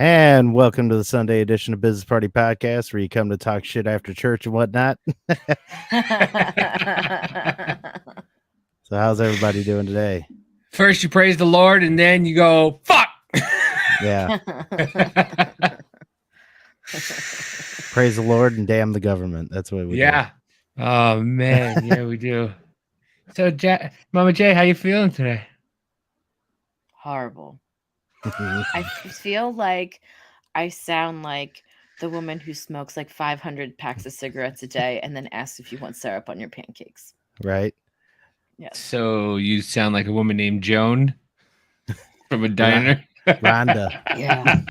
And welcome to the Sunday edition of Business Party Podcast, where you come to talk shit after church and whatnot. So how's everybody doing today? First you praise the Lord, and then you go, fuck! Yeah. Praise the Lord and damn the government. That's what we do. Yeah. Oh, man. Yeah, we do. So, Mama J, how you feeling today? Horrible. I feel like I sound like the woman who smokes like 500 packs of cigarettes a day and then asks if you want syrup on your pancakes. Right? Yes. So you sound like a woman named Joan from a diner. Rhonda. Yeah.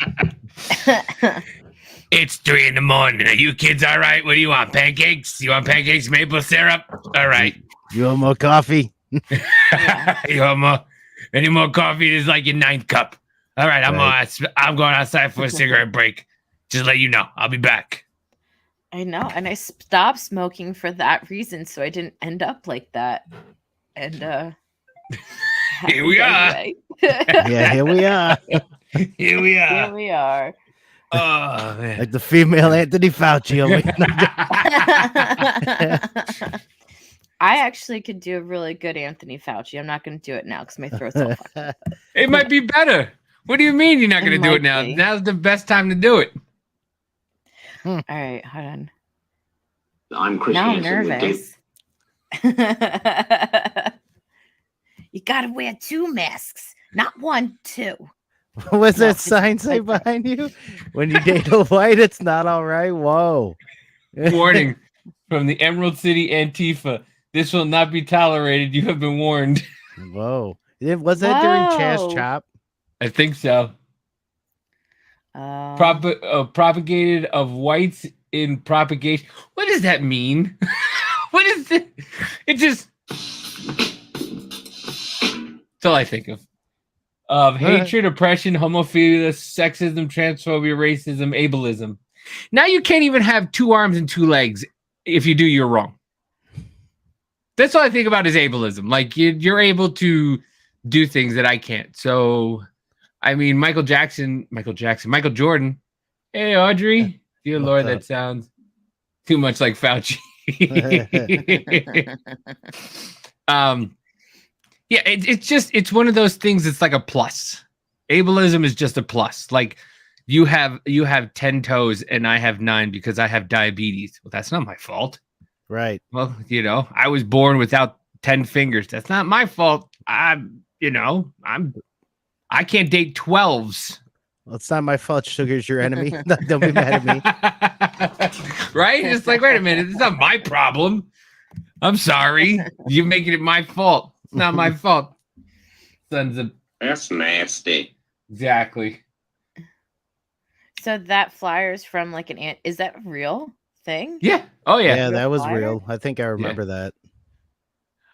It's 3 a.m. Are you kids all right? What do you want? Pancakes? You want pancakes, maple syrup? All right. You want more coffee? You want more? Any more coffee? This is like your 9th cup. All right, I'm going outside for a cigarette break. Just let you know. I'll be back. I know. And I stopped smoking for that reason, so I didn't end up like that. And here we are. Yeah, here we are. Here we are. Here we are. Oh, man. Like the female Anthony Fauci. I actually could do a really good Anthony Fauci. I'm not going to do it now because my throat's all fucked up. It might be better. What do you mean you're not going to do it now? Be. Now's the best time to do it. All right, hold on. I'm Chris. Now I'm nervous. You got to wear 2 masks, not 1, 2. What's No, that it's sign say different. behind you? When you date a white, it's not all right. Whoa. Warning from the Emerald City Antifa. This will not be tolerated. You have been warned. Whoa. Was that during Chaz Chop? I think so. Propagated of whites in propagation. What does that mean? What is it? It just... That's all I think of hatred, oppression, homophobia, sexism, transphobia, racism, ableism. Now you can't even have 2 arms and 2 legs. If you do, you're wrong. That's all I think about is ableism. Like you're able to do things that I can't. So, I mean, Michael Jordan. Hey, Audrey. Dear What's Lord, up? that sounds too much like Fauci. Yeah, it's one of those things. It's like a plus. Ableism is just a plus. Like you have 10 toes and I have 9 because I have diabetes. Well, that's not my fault. Right. Well, I was born without 10 fingers. That's not my fault. I can't date 12s. Well, it's not my fault. Sugar's your enemy. Don't be mad at me. Right? It's like, wait a minute. It's not my problem. I'm sorry. You're making it my fault. It's not my fault. Sons of... That's nasty. Exactly. So that flyer is from like is that a real thing? Yeah. Oh, yeah. Yeah, that was Flyer? real. I think I remember that.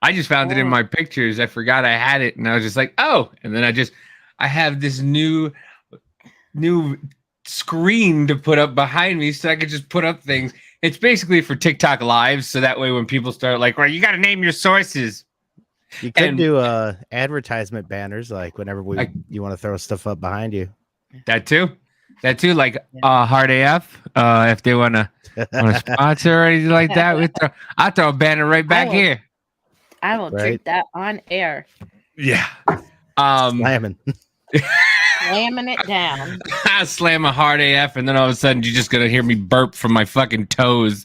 I just found it in my pictures. I forgot I had it. And I was just like, oh. And then I have this new screen to put up behind me so I could just put up things. It's basically for TikTok lives. So that way when people start like, well, you got to name your sources. You could do advertisement banners, like whenever you want to throw stuff up behind you. That too, like Hard AF. If they want to sponsor or anything like that, I'll throw a banner right back here. I will drink that on air. Yeah. Slamming. Slamming it down. I slam a Hard AF, and then all of a sudden you're just gonna hear me burp from my fucking toes.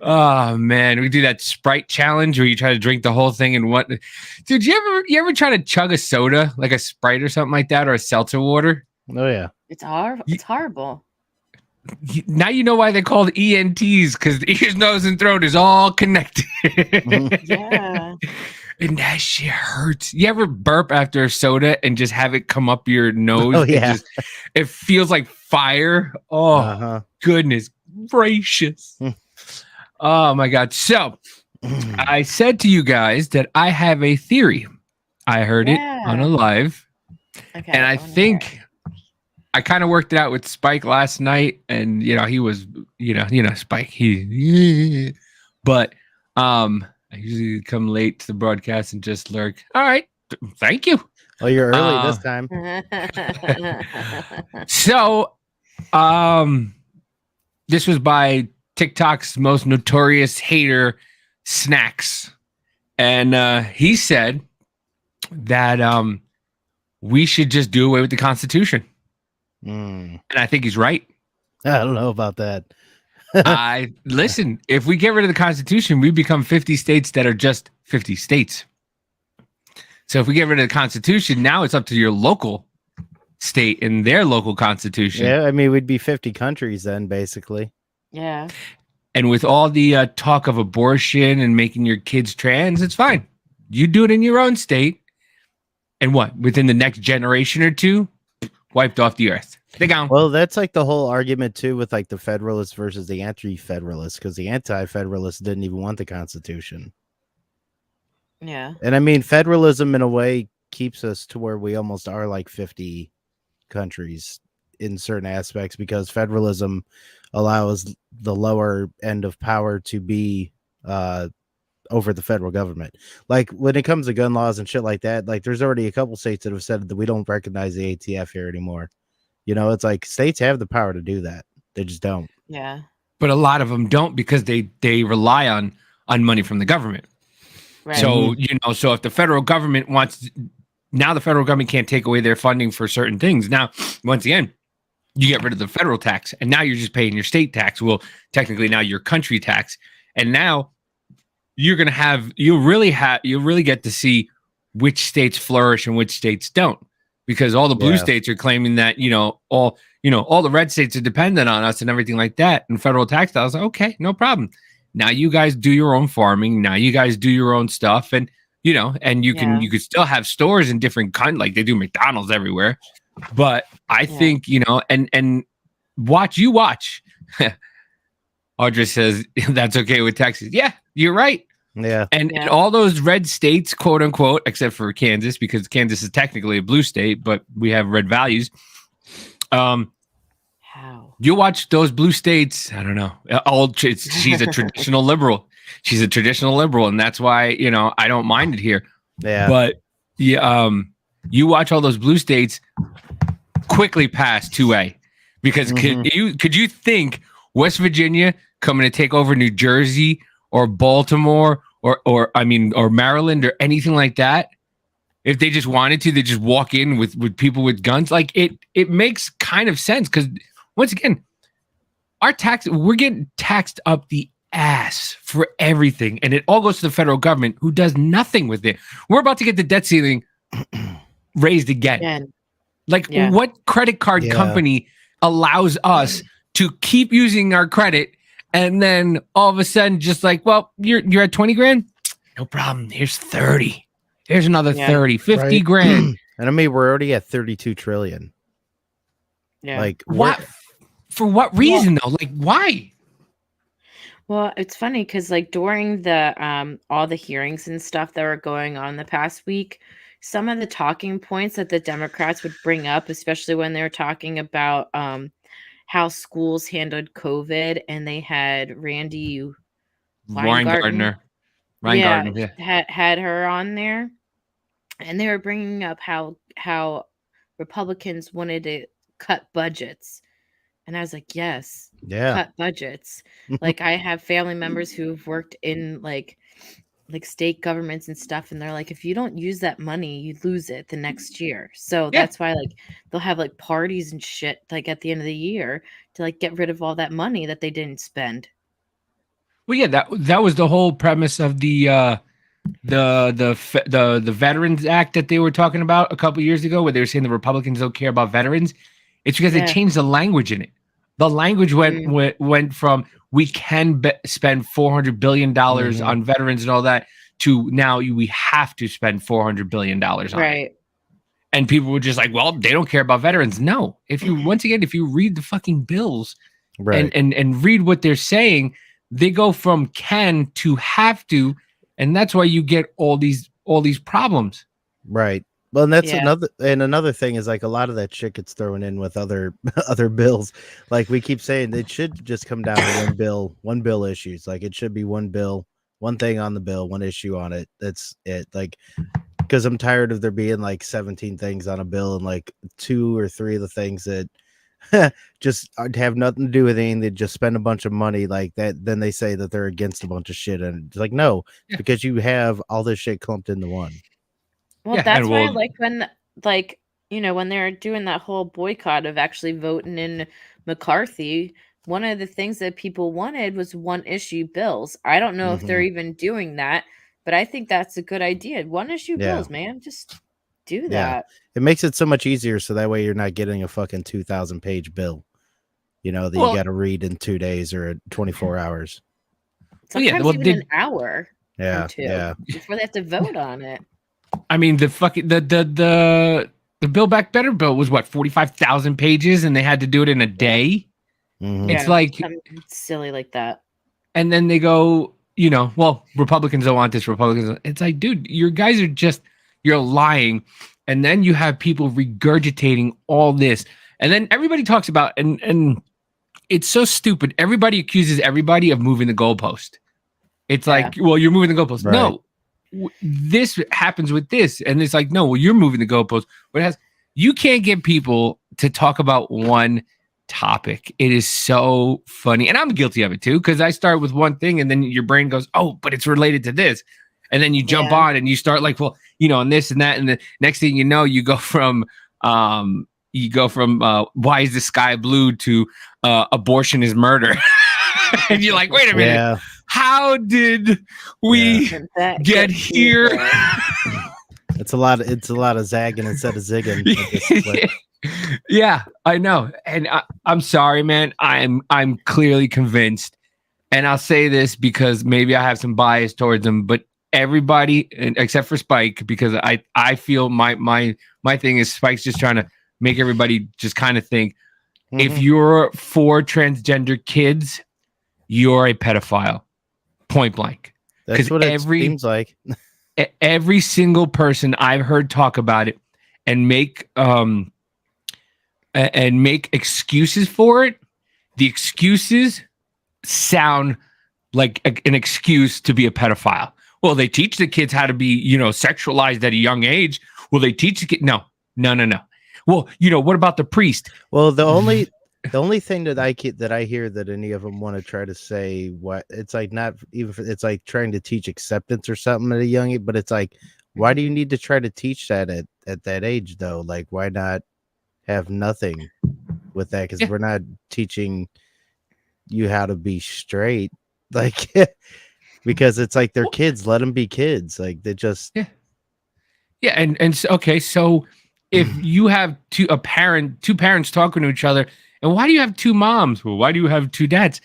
Oh man, we do that Sprite challenge where you try to drink the whole thing in one. Dude, you ever try to chug a soda like a Sprite or something like that, or a seltzer water? Oh yeah, it's horrible. It's horrible. Now you know why they're called ENTs, because the ears, nose, and throat is all connected. Yeah. And that shit hurts. You ever burp after a soda and just have it come up your nose? Oh yeah, it feels like fire. Oh goodness gracious. Oh my God. So I said to you guys that I have a theory. I heard it on a live. Okay, and I think I kind of worked it out with Spike last night. And, he was, Spike, but I usually come late to the broadcast and just lurk. All right. Thank you. Well, you're early this time. So, this was by TikTok's most notorious hater, Snacks, and he said that we should just do away with the Constitution, and I think he's right. I don't know about that. Listen, if we get rid of the Constitution, we become 50 states that are just 50 states. So if we get rid of the Constitution, now it's up to your local state and their local constitution. Yeah, I mean, we'd be 50 countries then, basically. Yeah. And with all the talk of abortion and making your kids trans, it's fine. You do it in your own state. And what? Within the next generation or two, wiped off the earth. They gone. Well, that's like the whole argument, too, with like the Federalists versus the Anti-Federalists, because the Anti-Federalists didn't even want the Constitution. Yeah. And I mean, federalism in a way keeps us to where we almost are like 50 countries in certain aspects, because federalism allows the lower end of power to be over the federal government. Like when it comes to gun laws and shit like that, like there's already a couple states that have said that we don't recognize the ATF here anymore. You know, it's like states have the power to do that. They just don't. Yeah. But a lot of them don't, because they rely on money from the government. Right. So, so if the federal government now the federal government can't take away their funding for certain things. Now, once again, you get rid of the federal tax, and now you're just paying your state tax. Well, technically now your country tax. And now you'll really get to see which states flourish and which states don't, because all the blue states are claiming that, all the red states are dependent on us and everything like that. And federal tax dollars, okay, no problem. Now you guys do your own farming. Now you guys do your own stuff, and you could still have stores in different like they do McDonald's everywhere. But I think and watch. Audra says that's okay with Texas. Yeah, you're right. Yeah, and all those red states, quote unquote, except for Kansas, because Kansas is technically a blue state, but we have red values. You watch those blue states. I don't know. She's a traditional liberal. She's a traditional liberal, and that's why I don't mind it here. Yeah. But you watch all those blue states quickly pass 2A, because could you think West Virginia coming to take over New Jersey or Baltimore or Maryland or anything like that? If they just wanted to, they just walk in with people with guns. Like it makes kind of sense, because once again, we're getting taxed up the ass for everything, and it all goes to the federal government, who does nothing with it. We're about to get the debt ceiling raised again. What credit card company allows us to keep using our credit, and then all of a sudden just like, well, you're at 20 grand? No problem. Here's 30. Here's another 30, 50 grand. And I mean, we're already at 32 trillion. Yeah. Like what? For what reason though? Like why? Well, it's funny because like during the all the hearings and stuff that were going on the past week, some of the talking points that the Democrats would bring up, especially when they were talking about how schools handled COVID, and they had Randy Weingartner. Had her on there, and they were bringing up how Republicans wanted to cut budgets. And I was like, yes, cut budgets. Like I have family members who've worked in like state governments and stuff, and they're like, if you don't use that money, you lose it the next year. So that's why like they'll have like parties and shit like at the end of the year to like get rid of all that money that they didn't spend. Well, yeah, that was the whole premise of the Veterans Act that they were talking about a couple years ago, where they were saying the Republicans don't care about veterans. It's because they changed the language in it. The language went from we can spend $400 billion on veterans and all that to now we have to spend $400 billion on it. And people were just like, well, they don't care about veterans. No. If you read the fucking bills and read what they're saying, they go from can to have to, and that's why you get all these problems. Right. Well, and that's another thing is like a lot of that shit gets thrown in with other bills. Like we keep saying, it should just come down to one bill issues. Like it should be one bill, one thing on the bill, one issue on it. That's it. Like because I'm tired of there being like 17 things on a bill and like 2 or 3 of the things that just have nothing to do with anything. They just spend a bunch of money like that. Then they say that they're against a bunch of shit. And it's like, no, because you have all this shit clumped into one. Well, that's why I like when, like, when they're doing that whole boycott of actually voting in McCarthy, one of the things that people wanted was one issue bills. I don't know if they're even doing that, but I think that's a good idea. One issue bills, man. Just do that. It makes it so much easier. So that way you're not getting a fucking 2,000 page bill, that you got to read in 2 days or 24 hours. Sometimes even an hour. Yeah. Or 2 before they have to vote on it. I mean, the Build Back Better bill was what, 45,000 pages, and they had to do it in a day. Mm-hmm. It's like silly like that. And then they go, well, Republicans don't want this. Republicans. It's like, dude, you guys are you're lying. And then you have people regurgitating all this, and then everybody talks about and it's so stupid. Everybody accuses everybody of moving the goalpost. It's like, well, you're moving the goalpost. Right. No. This happens with this, and it's like, no, well, you're moving the goalpost. But you can't get people to talk about one topic. It is so funny, and I'm guilty of it too, because I start with one thing, and then your brain goes, oh, but it's related to this, and then you jump on, and you start like, well, and this and that, and the next thing you know, you go from why is the sky blue to abortion is murder, and you're like, wait a minute. Yeah. How did we get here? It's a lot of zagging instead of zigging. Yeah, I know. And I'm sorry, man. I'm clearly convinced. And I'll say this because maybe I have some bias towards them, but everybody except for Spike, because I feel my thing is Spike's just trying to make everybody just kind of think, if you're for transgender kids, you're a pedophile. Point blank. That's what it seems like. Every single person I've heard talk about it and make excuses for it, the excuses sound like an excuse to be a pedophile. Well, they teach the kids how to be, sexualized at a young age. Will they teach the kid? No. Well, what about the priest? Well, the only thing that I hear that any of them want to try to say, what it's like, not even it's like trying to teach acceptance or something at a young age, but it's like, why do you need to try to teach that at that age though? Like, why not have nothing with that? Because we're not teaching you how to be straight, like, because it's like they're kids. Let them be kids. Like they just and so, okay, so if you have two parents talking to each other. And why do you have 2 moms? Well, why do you have 2 dads?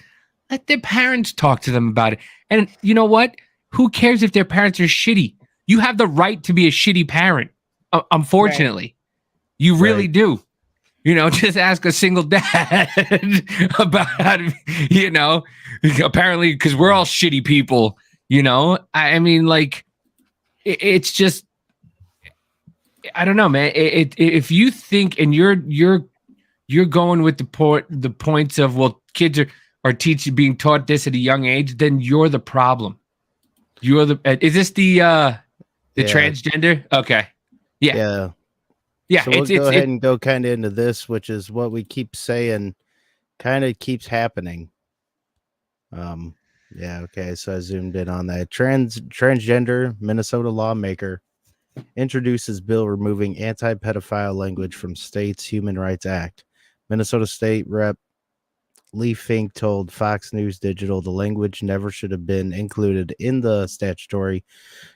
Let their parents talk to them about it. And you know what? Who cares if their parents are shitty? You have the right to be a shitty parent. Unfortunately, right. You really do. Just ask a single dad about how to, apparently, because we're all shitty people, I mean, like, it's just, I don't know, man. If you think, and you're going with the points of, well, kids are being taught this at a young age, then you're the problem. Is this the transgender? Okay. Yeah. So we'll go ahead and go kind of into this, which is what we keep saying kind of keeps happening. Okay. So I zoomed in on that. Transgender Minnesota lawmaker introduces bill removing anti-pedophile language from state's Human Rights Act. Minnesota State Rep. Lee Fink told Fox News Digital the language never should have been included in the statutory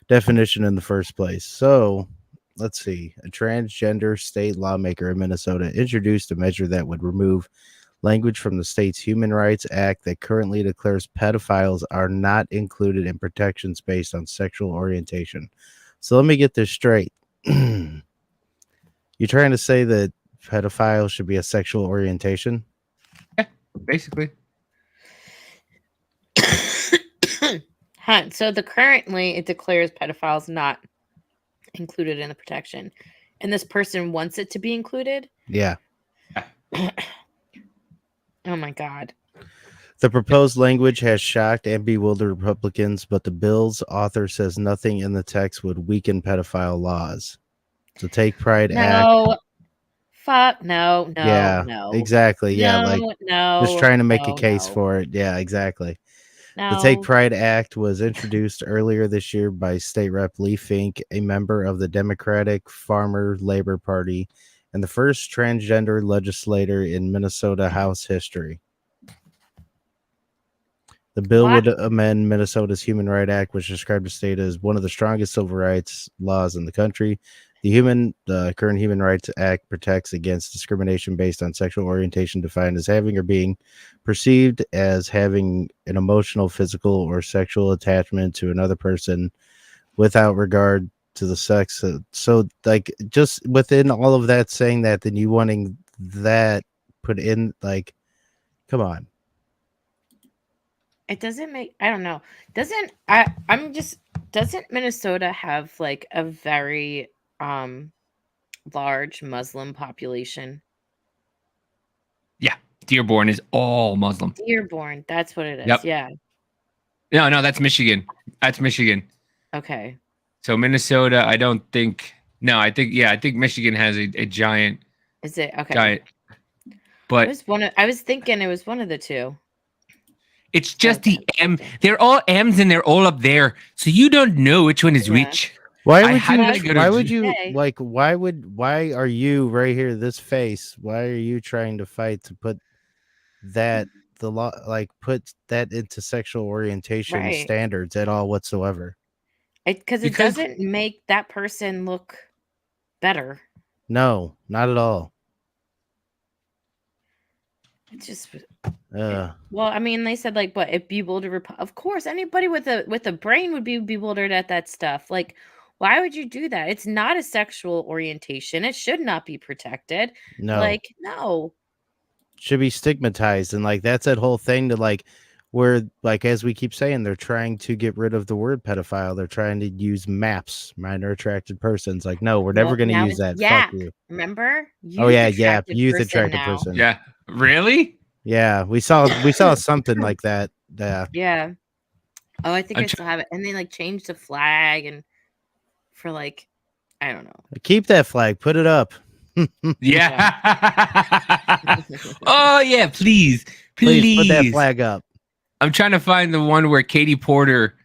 definition in the first place. So, let's see. A transgender state lawmaker in Minnesota introduced a measure that would remove language from the state's Human Rights Act that currently declares pedophiles are not included in protections based on sexual orientation. So, let me get this straight. You're trying to say that pedophile should be a sexual orientation? Yeah, basically. So currently it declares pedophiles not included in the protection, and this person wants it to be included. Yeah. Oh my God. The proposed language has shocked and bewildered Republicans, but the bill's author says nothing in the text would weaken pedophile laws. So Take Pride Act. No. Fuck no. Yeah, No. exactly. Yeah, No, like no. just trying to make a no, case no. for it. Yeah, exactly. No. The Take Pride Act was introduced earlier this year by State Rep Lee Fink, a member of the Democratic Farmer Labor Party, and the first transgender legislator in Minnesota House history. The bill would amend Minnesota's Human Rights Act, which described the state as one of the strongest civil rights laws in the country. The current Human Rights Act protects against discrimination based on sexual orientation defined as having or being perceived as having an emotional, physical, or sexual attachment to another person without regard to the sex. So, like, just within all of that saying that, then you wanting that put in, like, come on. It doesn't make, I don't know. Doesn't Minnesota have like a very large Muslim population? Yeah. Dearborn is all Muslim. Dearborn, that's what it is. Yep. Yeah. No, that's Michigan. That's Michigan. Okay. So Minnesota, I think Michigan has a giant. Is it okay? Giant. But I was thinking it was one of the two. It's just the M. They're all M's and they're all up there, so you don't know which one is which. Why are you right here, this face? Why are you trying to fight to put that put that into sexual orientation standards at all whatsoever? Because it doesn't make that person look better. No, not at all. It's just well, I mean, they said like, but it bewildered. Of course, anybody with a brain would be bewildered at that stuff. Like, why would you do that? It's not a sexual orientation. It should not be protected. No, like no, should be stigmatized, and like that's that whole thing to like where like as we keep saying, they're trying to get rid of the word pedophile. They're trying to use MAPS, minor attracted persons. Like, no, we're never going to use that. Fuck you. Remember? Youth attracted person. Yeah. Really? Yeah, we saw something like that. Yeah. Oh, I think I still have it. And they like changed the flag and for like, I don't know. Keep that flag. Put it up. Yeah. Oh yeah, please put that flag up. I'm trying to find the one where Katie Porter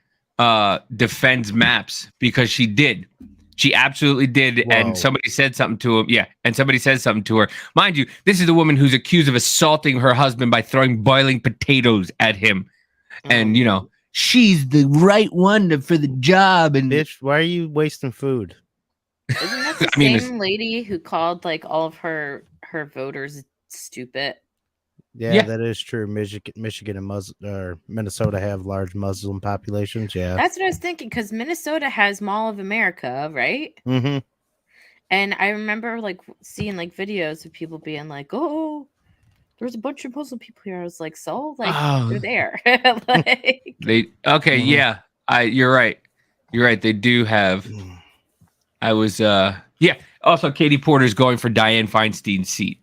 defends MAPS because she did. She absolutely did. Whoa. And somebody said something to him. Yeah. And somebody said something to her. Mind you, this is the woman who's accused of assaulting her husband by throwing boiling potatoes at him. And, she's the right one for the job. And bitch, why are you wasting food? Isn't that the same lady who called like all of her voters stupid? Yeah, that is true. Michigan and Minnesota have large Muslim populations. Yeah, that's what I was thinking because Minnesota has Mall of America, right? Mm-hmm. And I remember like seeing like videos of people being like, "Oh, there's a bunch of Muslim people here." I was like, "So, like, they're there." Mm-hmm. Yeah. You're right. You're right. They do have. I was Also, Katie Porter's going for Dianne Feinstein's seat.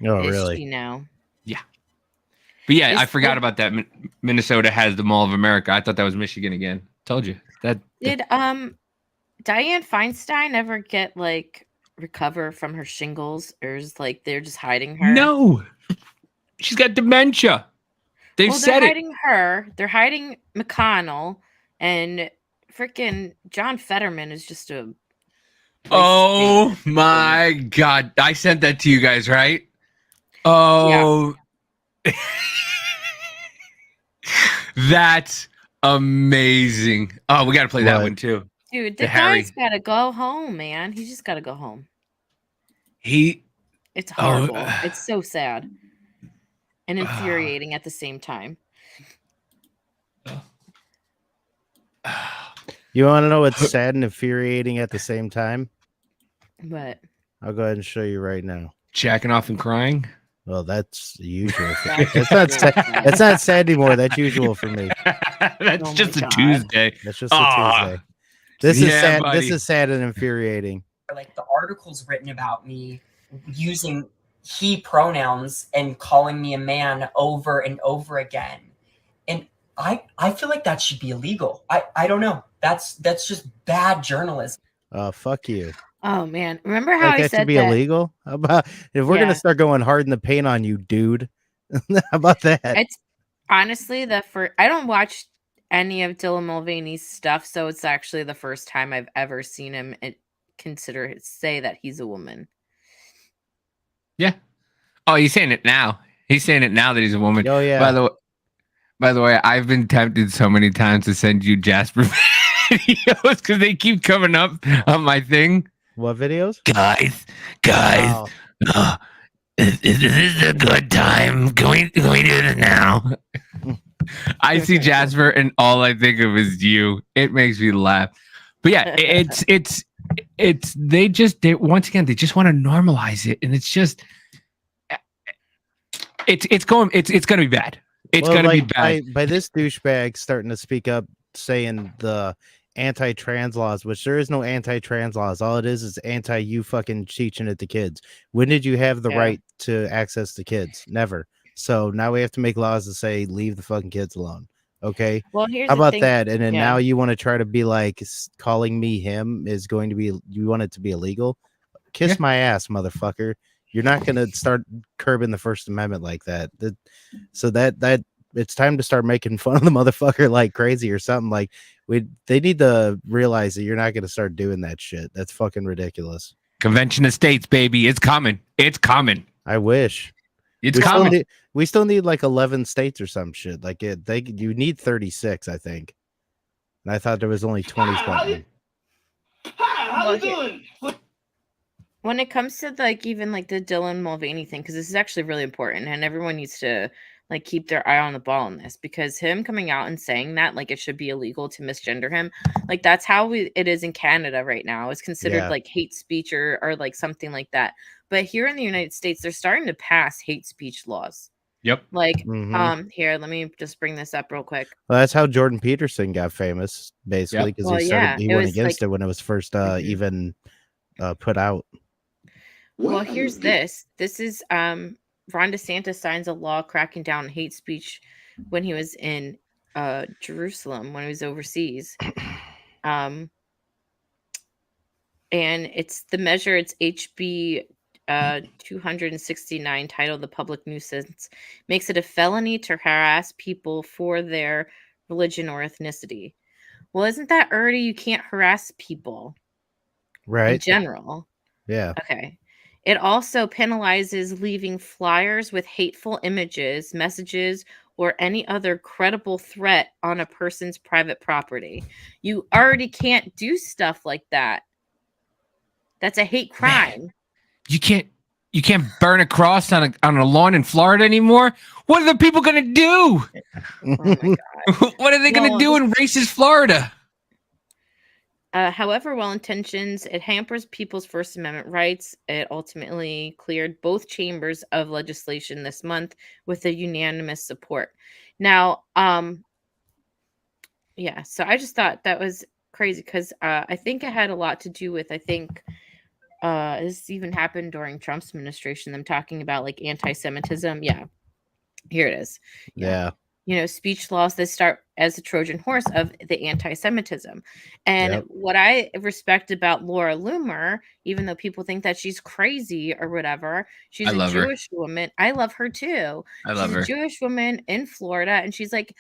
Oh, really? She now? Yeah. But yeah, I forgot about that. Minnesota has the Mall of America. I thought that was Michigan again. Told you that. Did Dianne Feinstein ever get like recover from her shingles, or is like they're just hiding her? No, she's got dementia. They're hiding her. They're hiding McConnell, and freaking John Fetterman is just a. Oh my God! I sent that to you guys, right? Oh, yeah. That's amazing. Oh, we got to play that one too. Dude, the guy's got to go home, man. He's just got to go home. It's horrible. It's so sad and infuriating at the same time. You want to know what's sad and infuriating at the same time? What? I'll go ahead and show you right now. Jacking off and crying? Well, that's usual. It's not sad anymore. That's usual for me. That's just a Tuesday. That's just a Tuesday. This is sad. Buddy. This is sad and infuriating. Like the articles written about me using he pronouns and calling me a man over and over again. And I feel like that should be illegal. I don't know. That's just bad journalism. Fuck you. Oh man, remember how Like I that said should be that? illegal? How about if we're gonna start going hard in the paint on you, dude? How about that? It's honestly I don't watch any of Dylan Mulvaney's stuff, so it's actually the first time I've ever seen him say that he's a woman. Yeah. Oh, he's saying it now. He's saying it now that he's a woman. Oh yeah. By the way, I've been tempted so many times to send you Jasper videos because they keep coming up on my thing. What videos? Guys, is this a good time? Can we do this now? I see Jasper and all I think of is you. It makes me laugh. But yeah, they once again they just want to normalize it, and it's just it's going to be bad. It's going to be bad. By this douchebag starting to speak up, saying the anti-trans laws, which there is no anti-trans laws. All it is anti you fucking teaching it to kids. When did you have the right to access the kids? Never. So now we have to make laws that say leave the fucking kids alone. Okay. Well, here's how the about thing. that? And then now you want to try to be like calling me him is going to be, you want it to be illegal? Kiss my ass, motherfucker. You're not going to start curbing the First Amendment like that. So that it's time to start making fun of the motherfucker like crazy or something. Like they need to realize that you're not going to start doing that shit. That's fucking ridiculous. Convention of States, baby. It's coming. It's coming. I wish. It's coming. We still need like 11 states or some shit. Like you need 36, I think. And I thought there was only 20 something. How you doing? When it comes to like even like the Dylan Mulvaney thing, because this is actually really important, and everyone needs to like keep their eye on the ball on this, because him coming out and saying that like it should be illegal to misgender him, like that's how it is in Canada right now. It's considered like hate speech or like something like that. But here in the United States, they're starting to pass hate speech laws. Yep. Like, here, let me just bring this up real quick. Well, that's how Jordan Peterson got famous, basically, because he went against it when it was first even put out. Well, here's this. This is Ron DeSantis signs a law cracking down on hate speech when he was in Jerusalem, when he was overseas. And it's the measure, it's HB 269, titled The Public Nuisance, makes it a felony to harass people for their religion or ethnicity. Well, isn't that already, you can't harass people, right? In general. Yeah. Okay. It also penalizes leaving flyers with hateful images, messages, or any other credible threat on a person's private property. You already can't do stuff like that. That's a hate crime. Man, you can't burn a cross on a lawn in Florida anymore. What are the people going to do? Oh my God. What are they going to do in racist Florida? However well-intentioned, it hampers people's First Amendment rights. It ultimately cleared both chambers of legislation this month with a unanimous support. Now, so I just thought that was crazy because I think it had a lot to do with, this even happened during Trump's administration, them talking about like anti-Semitism. Yeah, here it is. Yeah. You know, speech laws that start as a Trojan horse of the anti-Semitism. And what I respect about Laura Loomer, even though people think that she's crazy or whatever, she's a Jewish woman. I love her too. I love her. She's a Jewish woman in Florida, and she's like,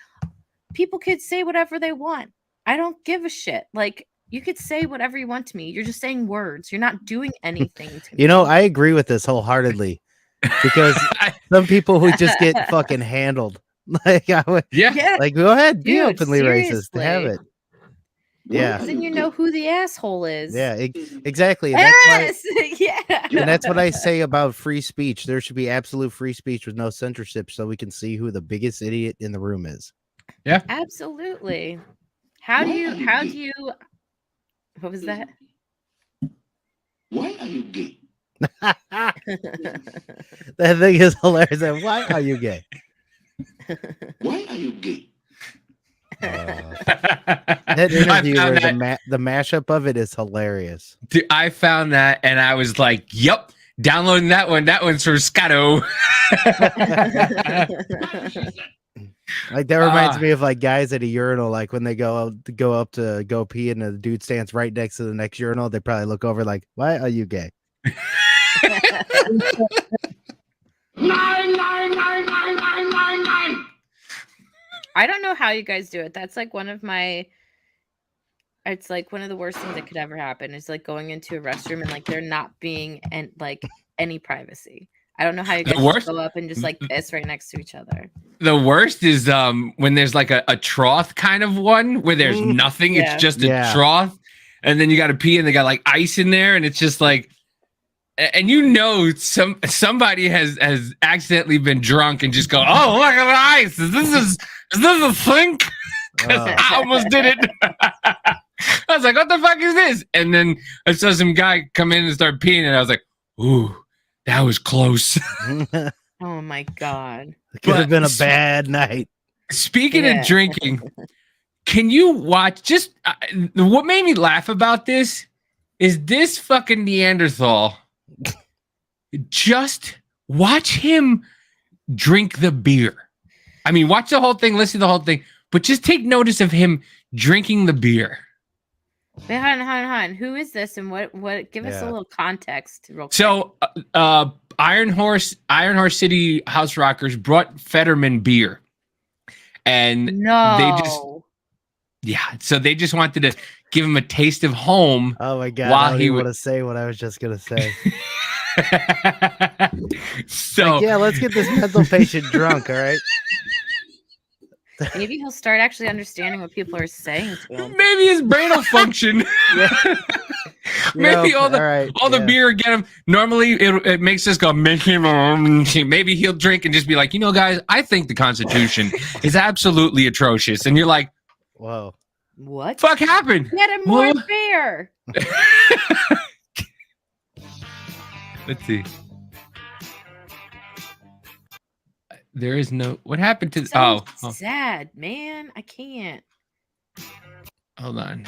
people could say whatever they want. I don't give a shit. Like, you could say whatever you want to me. You're just saying words. You're not doing anything to me. You know, I agree with this wholeheartedly because some people who just get fucking handled. Like, like, go ahead, be openly racist. Have it. Yeah. Then you know who the asshole is. Yeah, exactly. Yes. And that's what I say about free speech. There should be absolute free speech with no censorship, so we can see who the biggest idiot in the room is. Yeah, absolutely. How do you? What was that? Why are you gay? That thing is hilarious. Why are you gay? Why are you gay? That interview, the mashup of it is hilarious. Dude, I found that and I was like, "Yep, Downloading that one. That one's from Scotto. Like that reminds me of like guys at a urinal, like when they go up to go pee and the dude stands right next to the next urinal, they probably look over like, why are you gay? 9. I don't know how you guys do it. That's like it's like one of the worst things that could ever happen is like going into a restroom and like there not being any privacy. I don't know how you guys just go up and just like piss right next to each other. The worst is when there's like a trough kind of one where there's nothing. Yeah. It's just a trough. And then you got to pee and they got like ice in there. And it's just like, and somebody has accidentally been drunk and just go, oh, look at the ice. Is this a sink? I almost did it. I was like, what the fuck is this? And then I saw some guy come in and start peeing, and I was like, ooh, that was close. Oh my God. It could have been a bad night. Speaking of drinking, can you watch what made me laugh about this is this fucking Neanderthal. Just watch him drink the beer. I mean, watch the whole thing, listen to the whole thing, but just take notice of him drinking the beer. Wait, hon. Who is this, and what? Give us a little context, real quick. So, Iron Horse City House Rockers brought Fetterman beer, and so they just wanted to give him a taste of home. Oh my God! While he would say what I was just gonna say. So like, let's get this mental patient drunk. All right. Maybe he'll start actually understanding what people are saying to him. Maybe his brain will function. Maybe all the beer get him. Normally it makes us go, maybe he'll drink and just be like, guys, I think the Constitution is absolutely atrocious. And you're like, whoa, what fuck happened? Get him more beer. Let's see. There is no. What happened to? Sad, man. I can't. Hold on.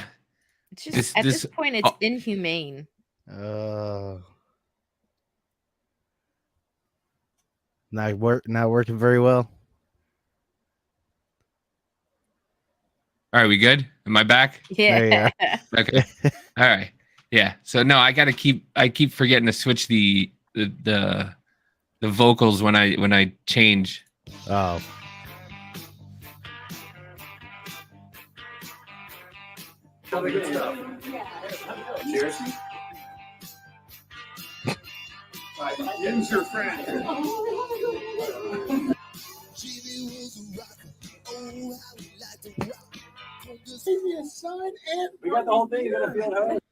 It's just this point, it's inhumane. Not working very well. All right, we good? Am I back? Yeah. Okay. All right. Yeah. So no, I keep forgetting to switch the vocals when I change. Oh. Good stuff. Cheers. Jim's your friend. We got the whole thing. You're gonna feel it.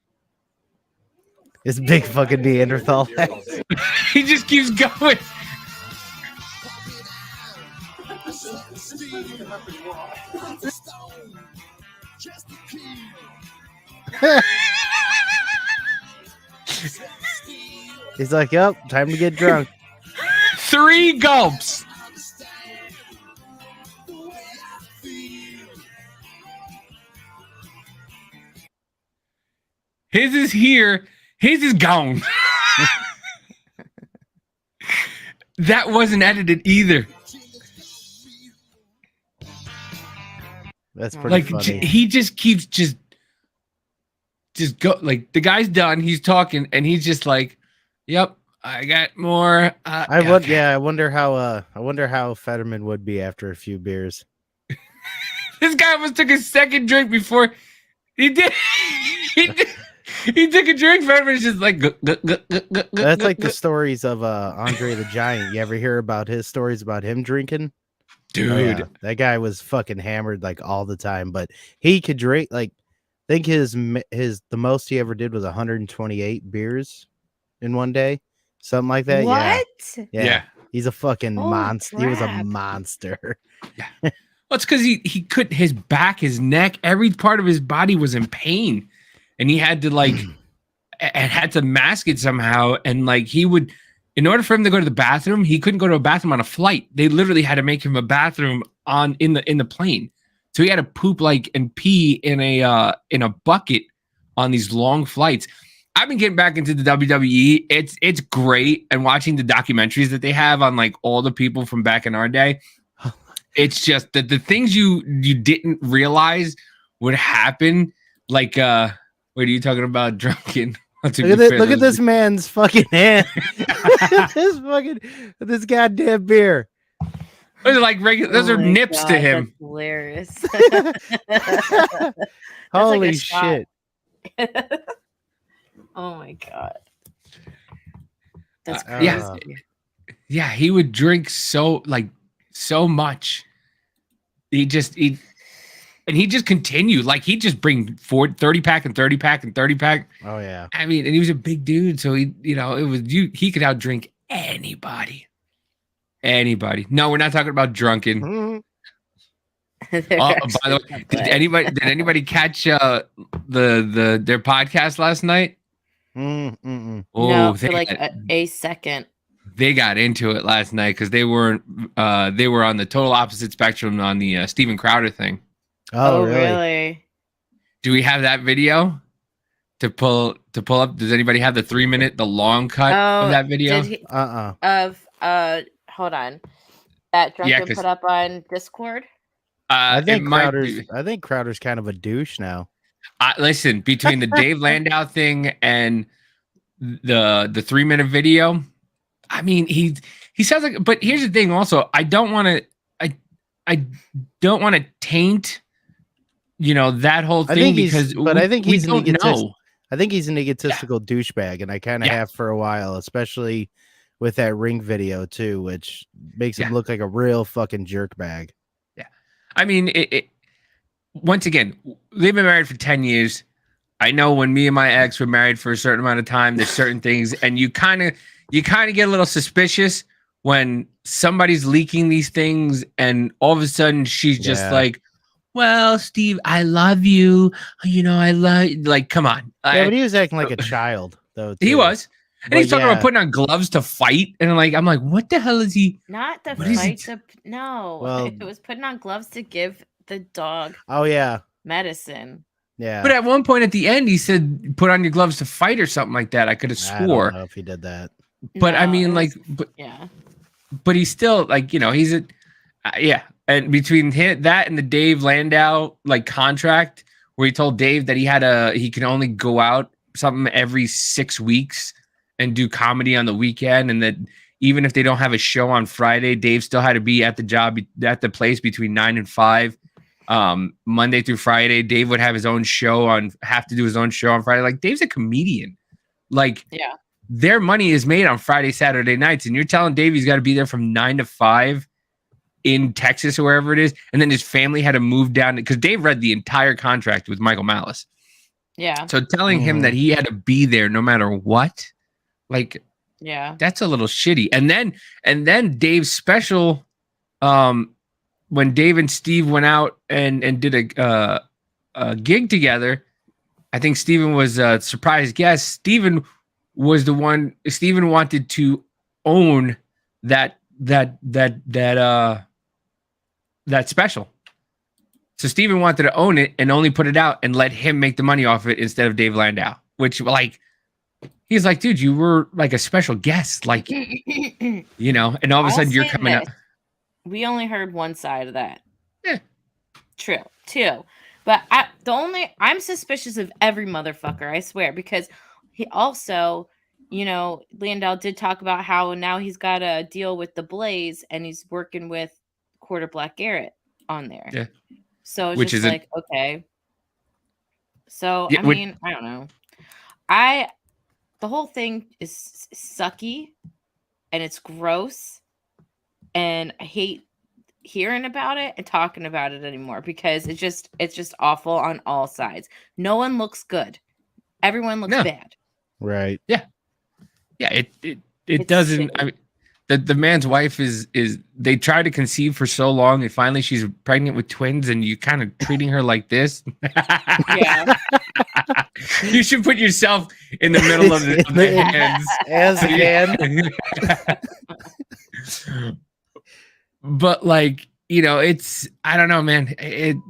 It's big fucking Neanderthal. He just keeps going. He's like, yep, time to get drunk. 3 gulps. His is here. His is gone. That wasn't edited either. That's pretty funny. He just keeps just go, like, the guy's done. He's talking, and he's just like, "Yep, I got more." I wonder how Fetterman would be after a few beers. This guy almost took a second drink before he did. He took a drink. Fetterman's just like. That's like the stories of Andre the Giant. You ever hear about his stories about him drinking? Dude, that guy was fucking hammered like all the time, but he could drink. Like, I think the most he ever did was 128 beers in one day, something like that. What? Yeah. He's a fucking monster. Crap. He was a monster. Yeah. Well, it's because he couldn't. His back, his neck, every part of his body was in pain, and he had to had to mask it somehow. And like he would. In order for him to go to the bathroom, he couldn't go to a bathroom on a flight. They literally had to make him a bathroom in the plane. So he had to poop and pee in a bucket on these long flights. I've been getting back into the WWE. It's great, and watching the documentaries that they have on like all the people from back in our day. It's just that the things you didn't realize would happen. Like, wait, are you talking about drunken? Look at this man's fucking hand. this goddamn beer. Those are like regular. Those are nips God, to him. That's hilarious. Holy like shit! Oh my god, that's yeah, crazy. Yeah. He would drink so much. He just continued. Like he'd just bring 30 pack and 30 pack and 30 pack. Oh yeah. I mean, and he was a big dude, so he could outdrink anybody. Anybody. No, we're not talking about drunken. Mm-hmm. By the way, did anybody catch their podcast last night? Mm-mm. Oh, no, for like a second. They got into it last night because they were on the total opposite spectrum on the Steven Crowder thing. Oh, really? Do we have that video to pull up? Does anybody have the 3-minute, the long cut of that video? Hold on. That Drunken put up on Discord. I think Crowder's kind of a douche now. Listen, between the Dave Landau thing and the 3-minute video, I mean, he sounds like. But here's the thing. Also, I don't want to taint, that whole thing I think he's an egotistical douchebag, and I kind of have for a while, especially with that Ring video too, which makes him look like a real fucking jerk bag. Yeah, I mean, once again, they've been married for 10 years. I know when me and my ex were married for a certain amount of time, there's certain things, and you kind of get a little suspicious when somebody's leaking these things, and all of a sudden she's just like, well, Steve, I love you. I love you. Like, come on. Yeah, but he was acting like a child, though. He was. And he's talking about putting on gloves to fight. And I'm like, what the hell is he? Not the fight. No. Well, it was putting on gloves to give the dog medicine. Yeah. But at one point at the end, he said, put on your gloves to fight or something like that. I could have swore. I don't know if he did that. But No, I mean, but he's still he's and between that and the Dave Landau contract where he told Dave that he can only go out something every 6 weeks and do comedy on the weekend, and that even if they don't have a show on Friday, Dave still had to be at the place between 9 and 5, Monday through Friday. Dave would have to do his own show on Friday. Like, Dave's a comedian. Their money is made on Friday, Saturday nights, and you're telling Dave he's got to be there from 9 to 5 in Texas or wherever it is, and then his family had to move down because Dave read the entire contract with Michael Malice. Yeah. So telling him that he had to be there no matter what, that's a little shitty. And then Dave's special, when Dave and Steve went out and did a gig together, I think Steven was a surprise guest. Steven wanted to own that special. So Steven wanted to own it and only put it out and let him make the money off it instead of Dave Landau, which he's like, dude, you were like a special guest, and all of a sudden you're coming up. We only heard one side of that. Yeah. True. Too. But I'm suspicious of every motherfucker, I swear, because he also, Landau did talk about how now he's got a deal with the Blaze and he's working with Quarter Black Garrett on there. Yeah. So it's just okay. So, I mean, I don't know. The whole thing is sucky and it's gross. And I hate hearing about it and talking about it anymore because it's just awful on all sides. No one looks good. Everyone looks bad. Right. Yeah. Yeah. It doesn't. I mean, the man's wife is they tried to conceive for so long and finally she's pregnant with twins and you kind of treating her like this. Yeah. You should put yourself in the middle of the hands. As again. But it's, I don't know, man.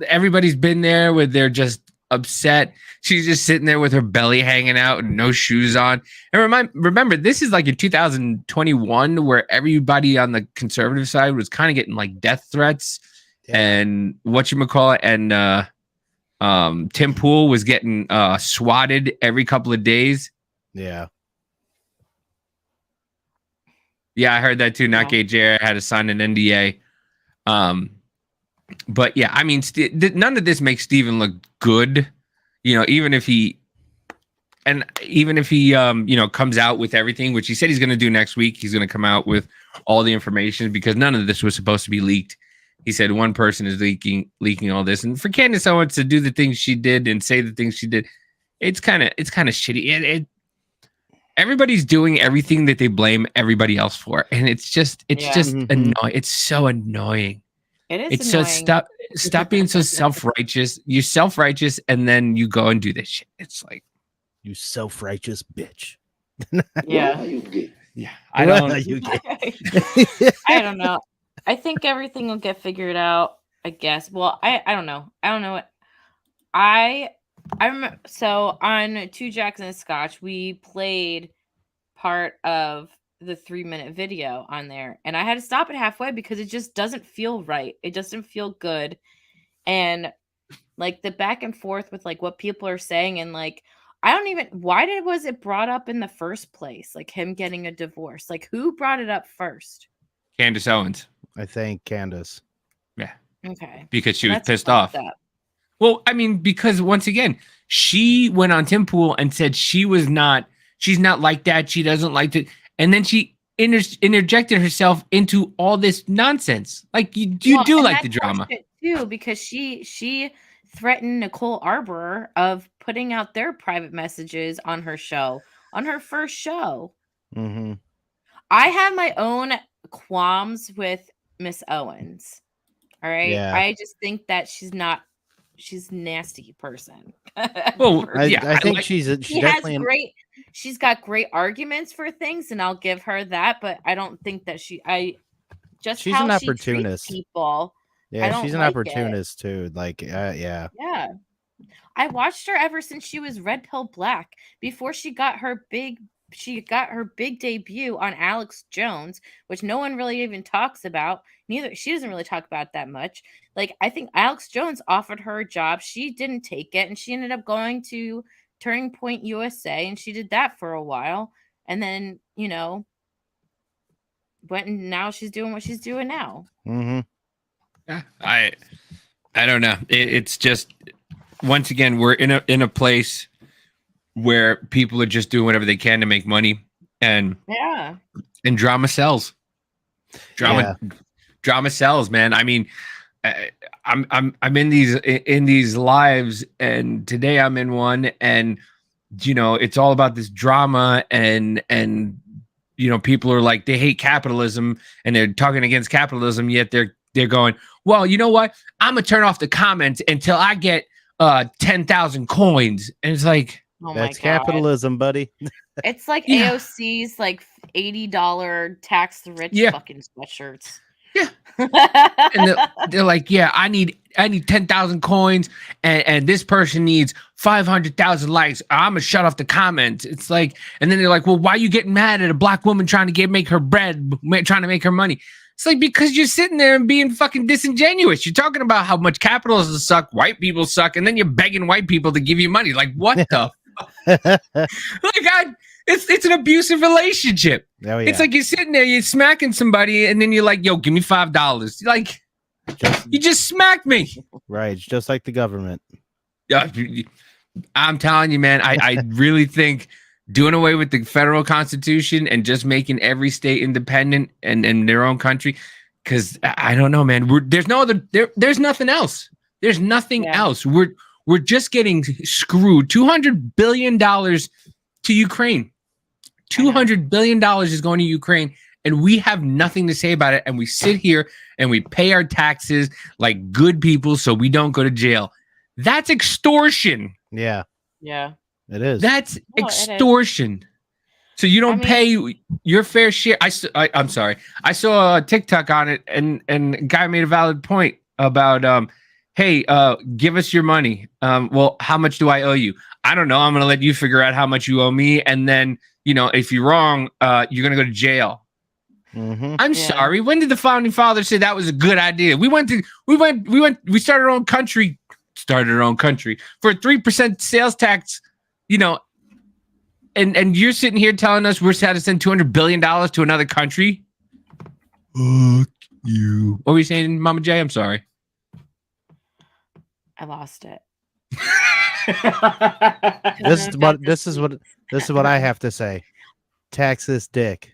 Everybody's been there where they're just upset. She's just sitting there with her belly hanging out and no shoes on. And remember, this is like in 2021 where everybody on the conservative side was kind of getting like death threats and whatchamacallit, and Tim Pool was getting swatted every couple of days. Yeah. Yeah, I heard that too. Not Gay Jared had to sign an NDA. But yeah, I mean, none of this makes Steven look good. You know, even if he, you know, comes out with everything, which he said he's going to do next week. He's going to come out with all the information because none of this was supposed to be leaked. He said one person is leaking all this, and for Candace Owens to do the things she did and say the things she did, it's kind of shitty. Everybody's doing everything that they blame everybody else for, and it's just annoying. It's so annoying. It is. It's annoying. so stop being so self-righteous. You're self-righteous, and then you go and do this shit. It's like, you self-righteous bitch. Yeah. Yeah. I don't. I don't know. I think everything will get figured out, I guess. Well, I don't know. I don't know what I remember. So on Two Jacks and a Scotch, we played part of the 3-minute video on there, and I had to stop it halfway because it just doesn't feel right. It doesn't feel good. And like the back and forth with like what people are saying, and like was it brought up in the first place? Like him getting a divorce. Like who brought it up first? Candace Owens. I think Candace. Yeah. Okay. Because she was pissed off. Well, I mean, because once again, she went on Tim Pool and said she's not like that. She doesn't like it. And then she interjected herself into all this nonsense. Like you do like the drama too, because she threatened Nicole Arbor of putting out their private messages on her show, on her first show. Mm-hmm. I have my own qualms with Miss Owens. All right. Yeah. I just think that she's a nasty person. Well, I think she's she's got great arguments for things, and I'll give her that, but I don't think that she's an opportunist. People. Yeah, she's an opportunist too. Like, yeah. Yeah. I watched her ever since she was Red Pill Black, before she got her big debut on Alex Jones, which no one really even talks about. She doesn't really talk about that much. Like, I think Alex Jones offered her a job. She didn't take it, and she ended up going to Turning Point USA, and she did that for a while. And then, you know, went, and now she's doing what she's doing now. Mm-hmm. Yeah, I don't know. It's just, once again, we're in a place where people are just doing whatever they can to make money, and drama sells. Drama sells, man. I mean, I'm in these lives, and today I'm in one, and you know, it's all about this drama, and you know, people are like, they hate capitalism and they're talking against capitalism, yet they're going, well, you know what? I'm gonna turn off the comments until I get 10,000 coins, and it's like, that's capitalism, buddy. It's like AOC's like $80 tax the rich fucking sweatshirts. Yeah. And they're like, yeah, I need 10,000 coins, and this person needs 500,000 likes. I'm gonna shut off the comments. It's like, and then they're like, well, why are you getting mad at a black woman trying to make her bread, trying to make her money? It's like, because you're sitting there and being fucking disingenuous. You're talking about how much capitalism suck, white people suck, and then you're begging white people to give you money. Like, what the? It's an abusive relationship. Oh, yeah. It's like you're sitting there, you're smacking somebody, and then you're like, yo, give me $5. You're like, you just smacked me. Right. It's just like the government. I'm telling you, man, I really think doing away with the federal constitution and just making every state independent and in their own country, because I don't know, man. There's nothing else. There's nothing else. We're just getting screwed. $200 billion to Ukraine. $200 billion is going to Ukraine, and we have nothing to say about it. And we sit here and we pay our taxes like good people so we don't go to jail. That's extortion. Yeah. Yeah. It is. That's extortion. So you don't pay your fair share. I'm sorry. I saw a TikTok on it, and a guy made a valid point about hey, give us your money. Well, how much do I owe you? I don't know. I'm going to let you figure out how much you owe me. And then, if you're wrong, you're going to go to jail. Mm-hmm. I'm sorry. When did the founding fathers say that was a good idea? We started our own country for a 3% sales tax, and you're sitting here telling us we're had to send $200 billion to another country. Fuck you. What were you saying, Mama J? I'm sorry. I lost it. This is what I have to say. Tax this dick.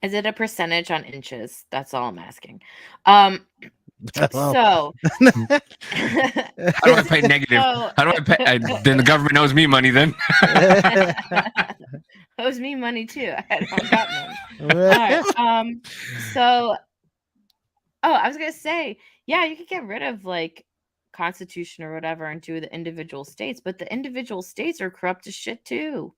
Is it a percentage on inches? That's all I'm asking. So how do I pay negative? How do I pay? Then the government owes me money. Then owes me money too. I don't got none. All right. So, I was gonna say, yeah, you could get rid of like Constitution or whatever and do the individual states, but the individual states are corrupt as shit too.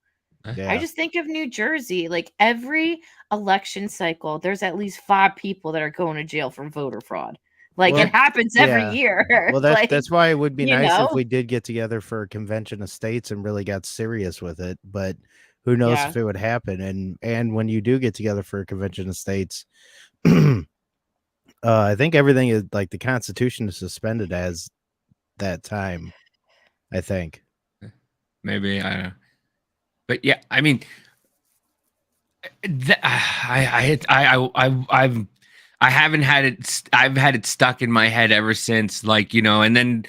Yeah. I just think of New Jersey. Like every election cycle, there's at least 5 people that are going to jail for voter fraud. Like it happens every year. Well, that's why it would be nice if we did get together for a convention of states and really got serious with it. But who knows if it would happen? And when you do get together for a convention of states, I think everything is like the Constitution is suspended as that time. I think maybe I don't know. But yeah, I mean, I haven't had it. I've had it stuck in my head ever since, and then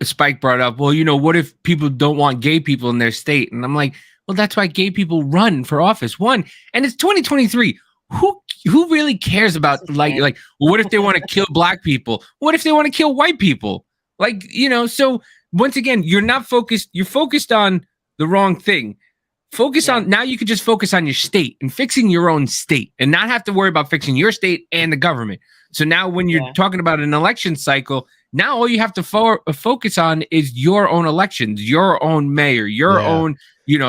Spike brought up, well, what if people don't want gay people in their state? And I'm like, well, that's why gay people run for office. One, and it's 2023. Who really cares about well, what if they want to kill black people? What if they want to kill white people? So once again, you're not focused. You're focused on the wrong thing. Now you can just focus on your state and fixing your own state and not have to worry about fixing your state and the government. So now when you're talking about an election cycle, now all you have to focus on is your own elections, your own mayor, your own,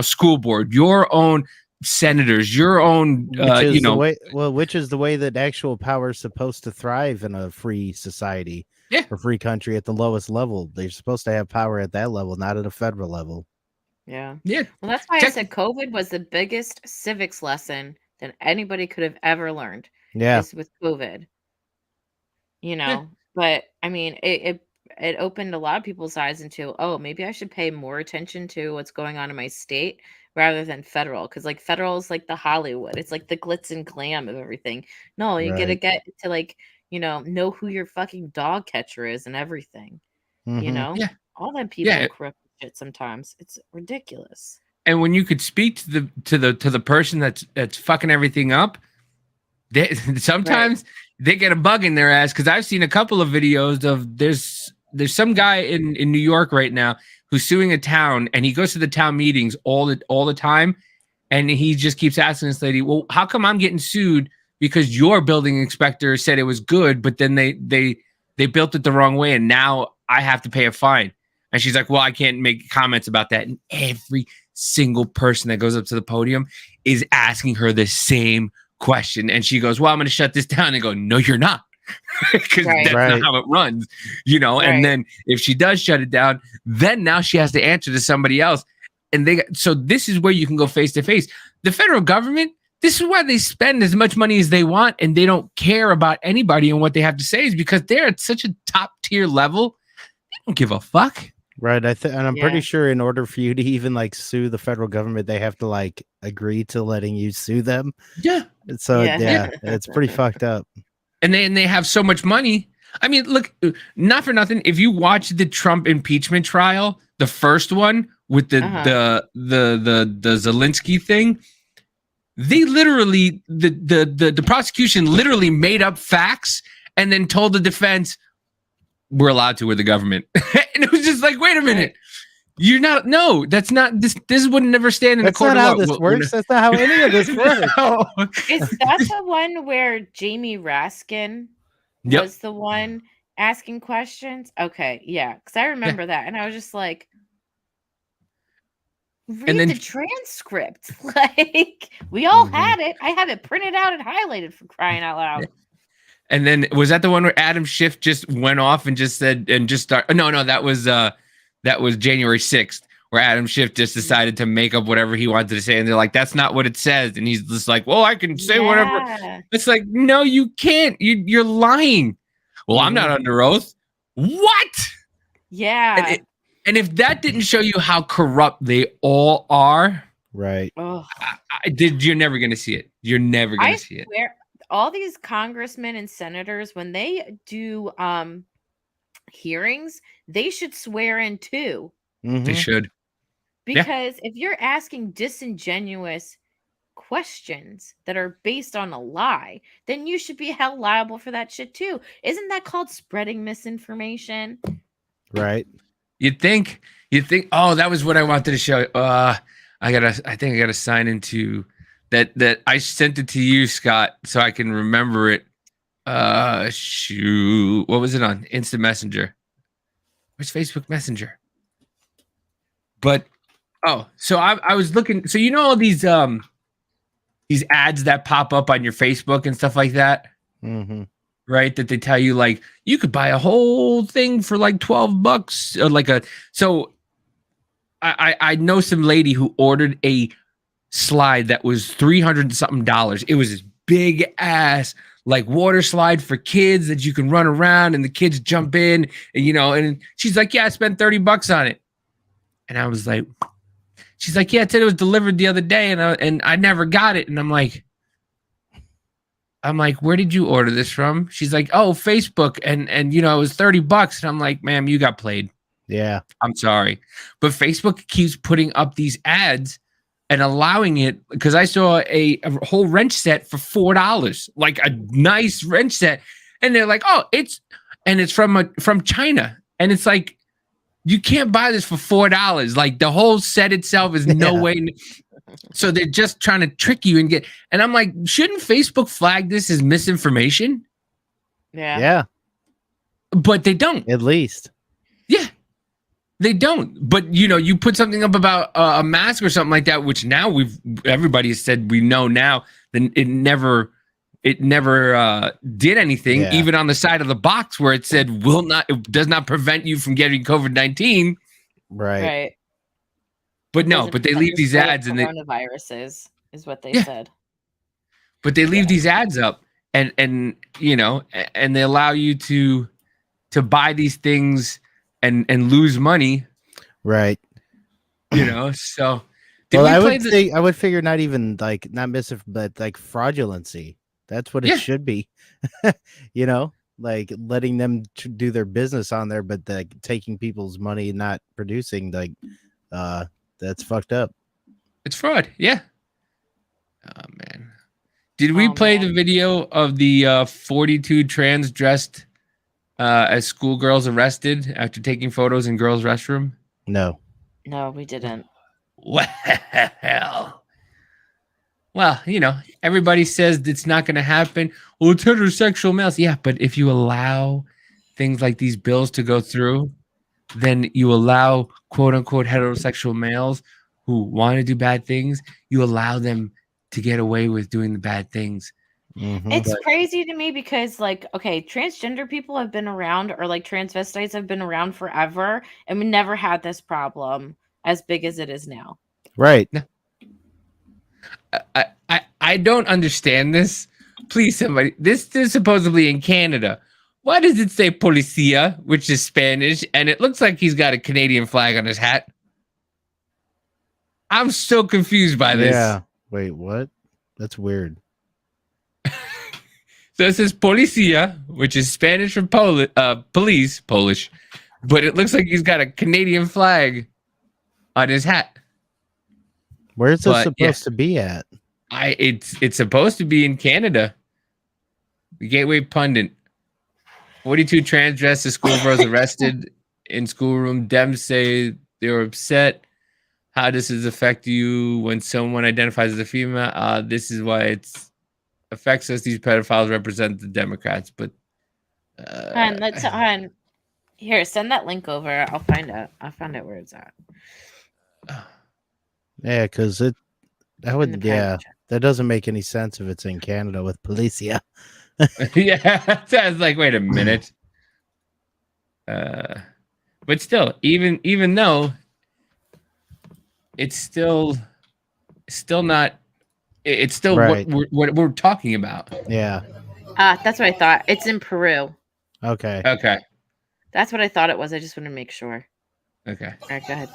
school board, your own senators, your own, which is the way that actual power is supposed to thrive in a free society or free country at the lowest level. They're supposed to have power at that level, not at a federal level. Yeah. Well, that's why I said COVID was the biggest civics lesson that anybody could have ever learned. Yeah. With COVID. But I mean, it opened a lot of people's eyes into, maybe I should pay more attention to what's going on in my state rather than federal. Because federal is like the Hollywood. It's like the glitz and glam of everything. No, you gotta get to know who your fucking dog catcher is and everything. Mm-hmm. Yeah. All them people are corrupt shit sometimes. It's ridiculous. And when you could speak to the person that's fucking everything up, sometimes they get a bug in their ass. Because I've seen a couple of videos of there's some guy in New York right now who's suing a town, and he goes to the town meetings all the time, and he just keeps asking this lady, well, how come I'm getting sued because your building inspector said it was good, but then they built it the wrong way, and now I have to pay a fine? And she's like, well, I can't make comments about that. And every single person that goes up to the podium is asking her the same question. And she goes, well, I'm going to shut this down. And go, no, you're not. Because that's not how it runs, And then if she does shut it down, then now she has to answer to somebody else. And so this is where you can go face to face. The federal government, this is why they spend as much money as they want, and they don't care about anybody and what they have to say, is because they're at such a top tier level. They don't give a fuck. Right. And I'm pretty sure in order for you to even sue the federal government, they have to agree to letting you sue them. Yeah. So it's pretty fucked up. And they have so much money. I mean, look, not for nothing. If you watch the Trump impeachment trial, the first one with the Zelensky thing, they literally the prosecution literally made up facts and then told the defense, we're allowed to with the government. And it was just like, wait a minute. You're not. No, that's not. This would never stand in a court of law. That's not how this works. That's not how any of this works. Is that the one where Jamie Raskin was the one asking questions? Okay, yeah, because I remember that, and I was just like, read the transcript. We all had it. I have it printed out and highlighted, for crying out loud. And then was that the one where Adam Schiff just went off and just said and just start? No, that was January 6th, where Adam Schiff just decided to make up whatever he wanted to say, and they're like, "That's not what it says," and he's just like, "Well, I can say whatever." It's like, no, you can't. You're lying. Well, I'm not under oath. What? Yeah. And if that didn't show you how corrupt they all are, right? You're never gonna see it. You're never gonna see it. All these congressmen and senators, when they do hearings, they should swear in too. They should. Because if you're asking disingenuous questions that are based on a lie, then you should be held liable for that shit too. Isn't that called spreading misinformation? Right. You'd think, oh, that was what I wanted to show. I think I gotta sign into that I sent it to you, Scott, so I can remember it. Shoot. What was it on? Instant Messenger. Where's Facebook Messenger? But so I was looking. So you know all these ads that pop up on your Facebook and stuff like that, right? That they tell you like you could buy a whole thing for like $12 or like a. So I know some lady who ordered a slide that was $300 something. It was this big ass like water slide for kids that you can run around and the kids jump in, and and she's like, yeah, I spent $30 on it. And I was like, she's like, yeah, it said it was delivered the other day and I never got it. And I'm like, where did you order this from? She's like, oh, Facebook. And it was $30. And I'm like, ma'am, you got played. Yeah. I'm sorry. But Facebook keeps putting up these ads and allowing it, because I saw a whole wrench set for $4, like a nice wrench set. And they're like, oh, it's from China. And it's like, you can't buy this for $4. Like the whole set itself is no way. So they're just trying to trick you and I'm like, shouldn't Facebook flag this as misinformation? Yeah. But they don't. At least. Yeah. They don't. But you put something up about a mask or something like that, which now everybody has said we know now, then it never did anything, even on the side of the box where it said it does not prevent you from getting COVID-19. Right. But no, but they leave these ads and coronaviruses is what they said. But they leave these ads up and they allow you to buy these things and lose money. Right. So I would figure not even like not but like fraudulency. That's what it should be. Like letting them do their business on there, but like taking people's money and not producing, like that's fucked up. It's fraud. Yeah. Oh man. Did we play the video of the 42 trans dressed as schoolgirls arrested after taking photos in girls' restroom? No, we didn't. Well, everybody says it's not going to happen. Well, it's heterosexual males. Yeah, but if you allow things like these bills to go through, then you allow quote unquote heterosexual males who want to do bad things, you allow them to get away with doing the bad things. It's crazy to me because transgender people have been around, or like transvestites have been around forever, and we never had this problem as big as it is now. Right. I don't understand this. Please, somebody. This is supposedly in Canada. Why does it say Policia, which is Spanish, and it looks like he's got a Canadian flag on his hat? I'm so confused by this. Yeah. Wait, what? That's weird. So it says Policia, which is Spanish for police, Polish, but it looks like he's got a Canadian flag on his hat. Where's this supposed to be at? It's supposed to be in Canada. The Gateway Pundit. 42 transdressed schoolgirls arrested in schoolroom. Dems say they were upset. How does this affect you when someone identifies as a female? This is why it affects us. These pedophiles represent the Democrats. But here, send that link over. I'll find out where it's at. Yeah, because that doesn't make any sense if it's in Canada with Policia. Yeah, I was like, wait a minute. But still, even though it's still not, it's still Right. what we're talking about. Yeah. That's what I thought. It's in Peru. Okay. Okay. That's what I thought it was. I just wanted to make sure. Okay. All right, go ahead.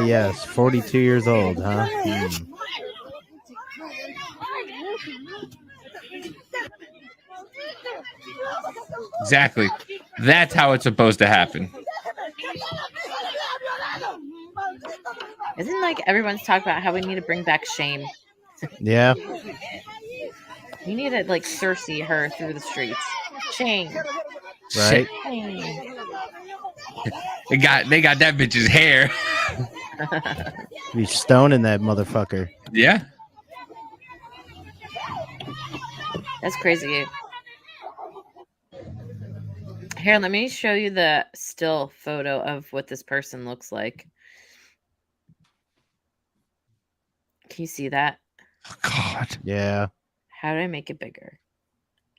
Yes, 42 years old, huh? Hmm. Exactly. That's how it's supposed to happen. Isn't like everyone's talking about how we need to bring back shame? Yeah. We need to like Cersei her through the streets. Shame. Right. Shame. They got that bitch's hair. Be stoning that motherfucker. Yeah. That's crazy. Here, let me show you the still photo of what this person looks like. Can you see that? Oh, God. Yeah. How do I make it bigger?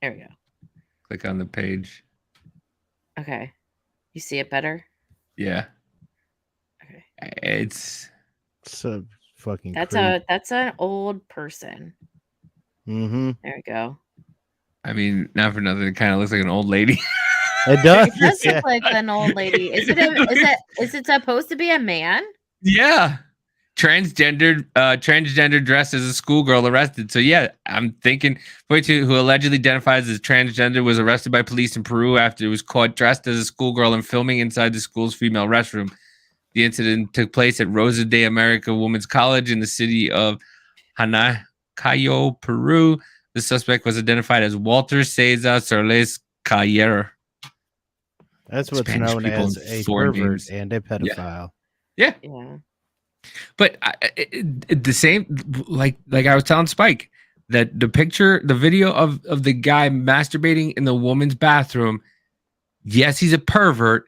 There we go. Click on the page. Okay. You see it better? Yeah. Okay. It's so fucking. That's an old person. Mm-hmm. There we go. I mean, not for nothing. It kind of looks like an old lady. It does. It does Yeah. look like an old lady. Is it supposed to be a man? Yeah. Transgender dressed as a schoolgirl arrested. So yeah, I'm thinking 42 who allegedly identifies as transgender was arrested by police in Peru after it was caught dressed as a schoolgirl and filming inside the school's female restroom. The incident took place at Rosa de America Women's College in the city of Hanacayo, Peru. The suspect was identified as Walter Cesar Soles Cayer. That's what's Spanish known people as in a foreign pervert names. and a pedophile. Yeah. Yeah. But the same, like I was telling Spike, that the video of the guy masturbating in the woman's bathroom, yes, he's a pervert,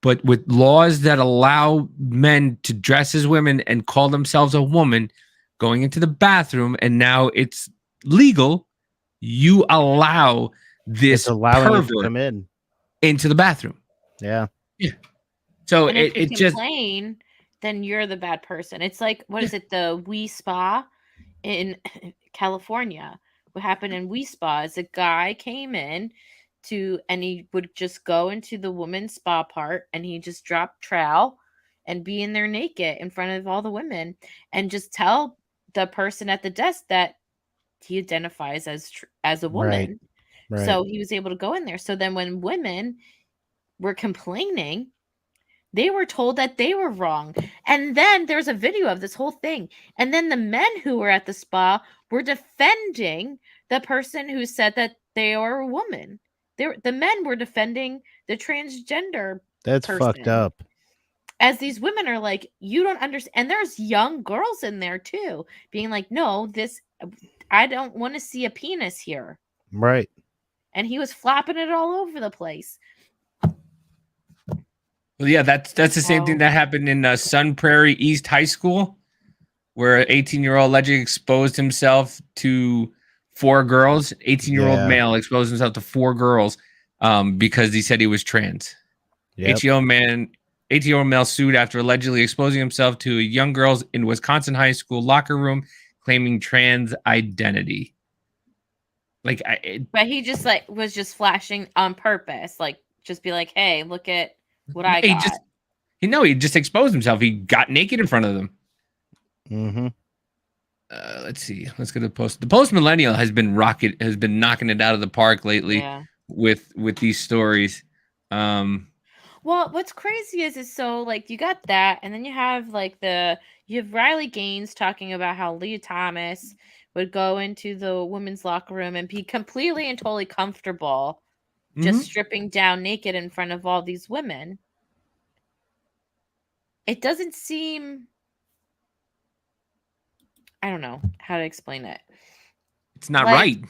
but with laws that allow men to dress as women and call themselves a woman going into the bathroom, and now it's legal, you allow this It's allowing it to pervert come in. into the bathroom. Yeah. So And if you it just complain, then you're the bad person. It's like, what is it? The Wee Spa in California. What happened in Wee Spa is a guy came in and he would just go into the women's spa part and he just drop trowel and be in there naked in front of all the women and just tell the person at the desk that he identifies as a woman. Right. So he was able to go in there. So then when women were complaining, they were told that they were wrong. And then there's a video of this whole thing. And then the men who were at the spa were defending the person who said that they are a woman. The men were defending the transgender That's person. fucked up. As these women are like, you don't understand. And there's young girls in there too, being like, no, I don't want to see a penis here. Right. And he was flapping it all over the place. Well, yeah, that's the same thing that happened in Sun Prairie East High School, where an 18-year-old allegedly exposed himself to 4 girls. 18-year-old male exposed himself to 4 girls because he said he was trans. Yep. 18-year-old male sued after allegedly exposing himself to young girls in Wisconsin high school locker room, claiming trans identity. But he just was just flashing on purpose, like just be like, "Hey, look at what I got." He just exposed himself. He got naked in front of them. Mm-hmm. Let's see. Let's get to the post. The post millennial has been knocking it out of the park lately with these stories. Well, what's crazy is so like you got that, and then you have Riley Gaines talking about how Leah Thomas would go into the women's locker room and be completely and totally comfortable just stripping down naked in front of all these women. It doesn't seem, I don't know how to explain it. It's not right.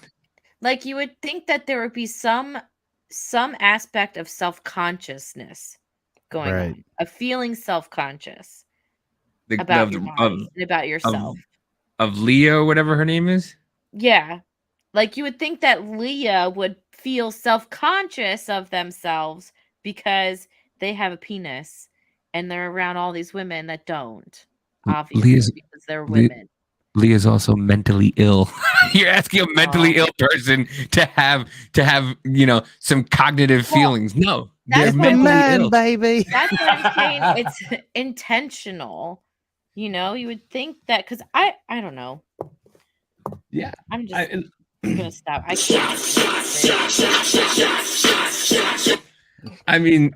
Like you would think that there would be some aspect of self-consciousness going Right. on, of feeling self-conscious The, about of, your of, body and about yourself. of Leo, whatever her name is. Yeah. Like you would think that Leah would feel self-conscious of themselves because they have a penis and they're around all these women that don't, obviously, Leah's- because they're women. Leah's also mentally ill. You're asking a mentally ill person to have some cognitive feelings. No, they're that's mentally Man, ill. baby. That's what I'm saying. It's intentional. You know, you would think that because I don't know. Yeah, I'm just gonna stop. I can't. I mean,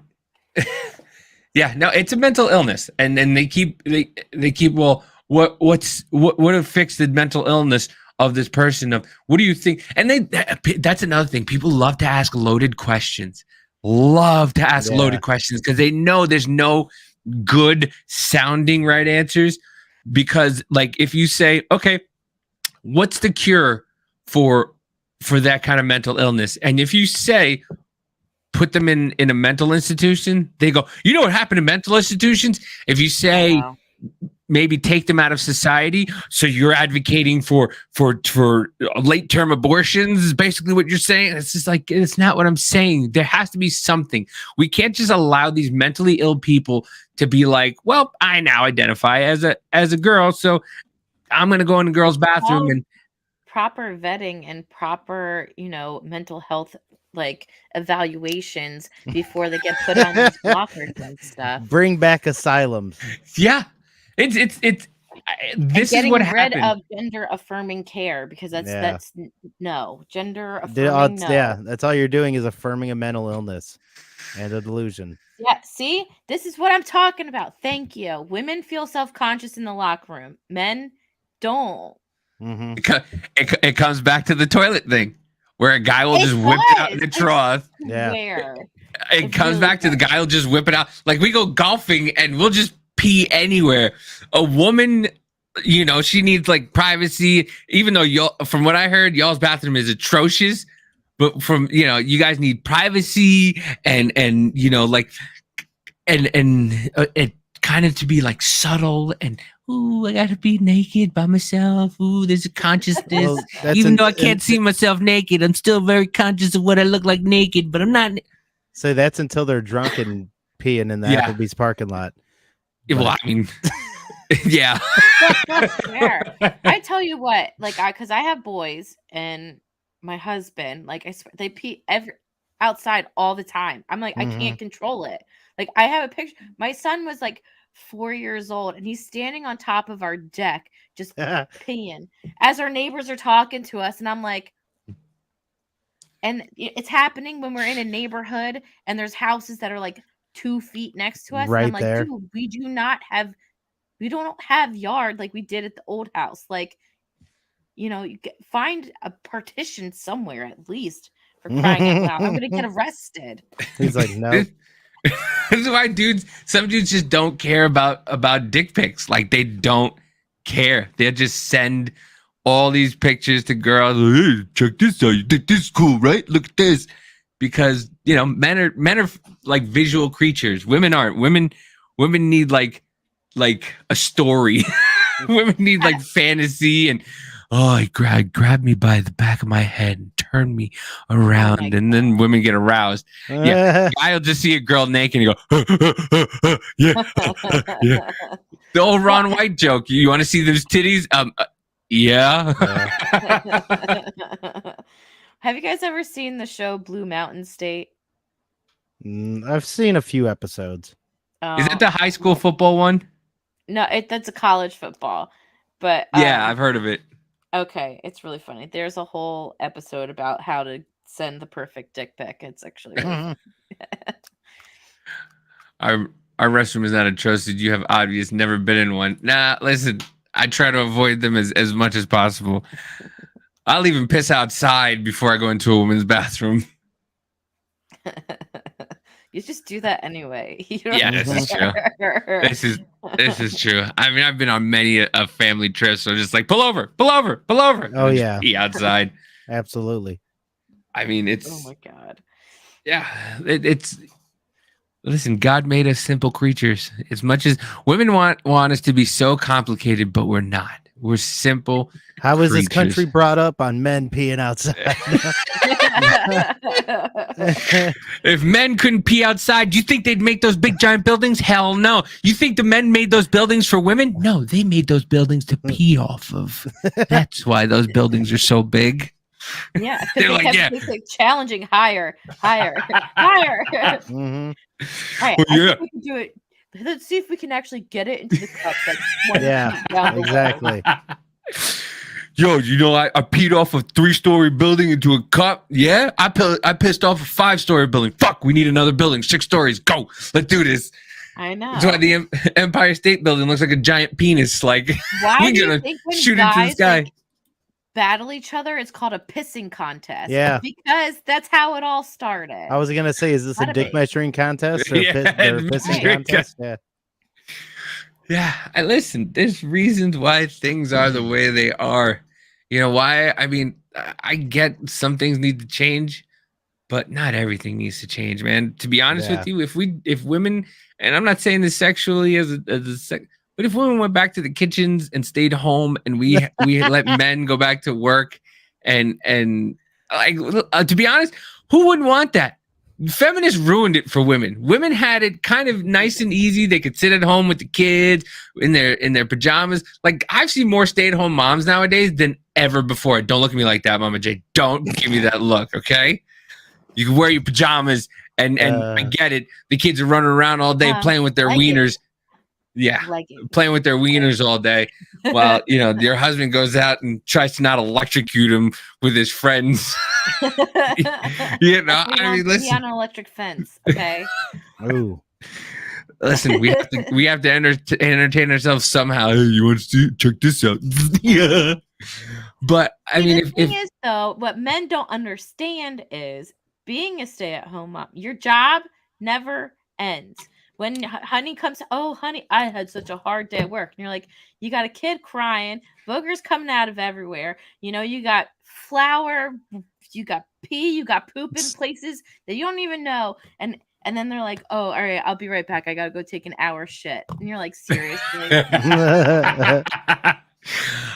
yeah, no, it's a mental illness, and they keep well, what have fixed the mental illness of this person? Of what do you think? And that's another thing. People love to ask loaded questions. Loaded questions because they know there's no good sounding right answers. Because like if you say, okay, what's the cure for that kind of mental illness? And if you say put them in a mental institution, they go, you know what happened to mental institutions? If you say maybe take them out of society, so you're advocating for late term abortions is basically what you're saying. It's just like, it's not what I'm saying. There has to be something. We can't just allow these mentally ill people to be like, well, I now identify as a girl, so I'm gonna go in the girls' bathroom and proper vetting and proper, mental health like evaluations before they get put on these blockers and stuff. Bring back asylums. Yeah, it's this is what happened. Of gender affirming care, because that's no gender affirming. No. Yeah, that's all you're doing is affirming a mental illness and a delusion. Yeah, see, this is what I'm talking about. Thank you. Women feel self-conscious in the locker room. Men don't. Mm-hmm. It comes back to the toilet thing, where a guy will just whip it out in the trough. Yeah. It comes back to the guy will just whip it out. Like we go golfing and we'll just pee anywhere. A woman, she needs like privacy. Even though from what I heard, y'all's bathroom is atrocious. But from you guys need privacy and like it kind of to be like subtle and ooh, I gotta be naked by myself. Ooh, there's a consciousness. Even though I can't see myself naked, I'm still very conscious of what I look like naked, but I'm not. So that's until they're drunk and peeing in the Applebee's parking lot. Well, I mean, yeah. I tell you what, like, because I have boys and my husband, like, they pee outside all the time. I'm like, I can't control it. Like, I have a picture. My son was like 4 years old and he's standing on top of our deck just peeing as our neighbors are talking to us, and I'm like, and it's happening when we're in a neighborhood and there's houses that are like 2 feet next to us, right, and I'm like, there. dude, we don't have yard like we did at the old house. Like, you find a partition somewhere at least, for crying out loud. I'm gonna get arrested. He's like, no. This is why some dudes just don't care about dick pics. Like they don't care. They'll just send all these pictures to girls. Hey, check this out. You think this is cool, right? Look at this. Because men are like visual creatures. Women aren't. Women need like a story. Women need like fantasy and he grabbed me by the back of my head and turned me around, and then women get aroused. Yeah, I'll just see a girl naked and go, yeah. The old Ron White joke. You want to see those titties? Yeah. Have you guys ever seen the show Blue Mountain State? I've seen a few episodes. Is it the high school football one? No, that's a college football. But yeah, I've heard of it. Okay, it's really funny. There's a whole episode about how to send the perfect dick pic. It's actually really Our restroom is not atrocious. You have obvious never been in one. Nah, listen, I try to avoid them as much as possible. I'll even piss outside before I go into a woman's bathroom. You just do that anyway. Yeah, this is true. This is true. I mean, I've been on many a family trip, so just like pull over. Oh yeah, be outside. Absolutely. I mean, it's. Oh my god. Yeah, it's Listen, God made us simple creatures. As much as women want us to be so complicated, but we're not. We're simple. How is this creatures. country brought up on men peeing outside? If men couldn't pee outside, do you think they'd make those big giant buildings? Hell no. You think the men made those buildings for women? No, they made those buildings to pee off of. That's why those buildings are so big. Yeah, They're like, yeah. It's like challenging higher. Mhm. All right, Well, I yeah. think we can do it. Let's see if we can actually get it into the cup. That's 20 Yeah, feet down the road. exactly. Yo, you know, I peed off a 3-story building into a cup. Yeah, I pissed off a 5-story building. Fuck, we need another building, 6 stories. Go, let's do this. I know. That's why the Empire State Building looks like a giant penis. Like, Why we're do you gonna think when shoot into the guys sky. like, battle each other, it's called a pissing contest? Yeah. Because that's how it all started. I was gonna say, is this a Gotta dick be. measuring contest or Yeah, or a it's pissing measuring contest? Yeah. Yeah, and listen, there's reasons why things are the way they are. You know why? I mean, I get some things need to change, but not everything needs to change, man. To be honest Yeah. with you, if women, and I'm not saying this sexually as a but if women went back to the kitchens and stayed home, and we let men go back to work, and like to be honest, who wouldn't want that? Feminists ruined it for women. Women had it kind of nice and easy. They could sit at home with the kids in their pajamas. Like, I've seen more stay-at-home moms nowadays than ever before. Don't look at me like that, Mama J. Don't give me that look, okay? You can wear your pajamas and I get it. The kids are running around all day playing with their like wieners. Yeah, Like it. playing with their wieners all day while, you know, your husband goes out and tries to not electrocute him with his friends. You know, I mean, Be listen. on an electric fence, okay? Ooh. Listen, we have to entertain ourselves somehow. Hey, you want to see? Check this out. Yeah. But I See, mean, the thing is, though, what men don't understand is being a stay-at-home mom. Your job never ends. When honey comes, oh, honey, I had such a hard day at work. And you're like, you got a kid crying, boogers coming out of everywhere. You know, you got flour, you got pee, you got poop in places that you don't even know. And then they're like, oh, all right, I'll be right back. I got to go take an hour shit. And you're like, seriously?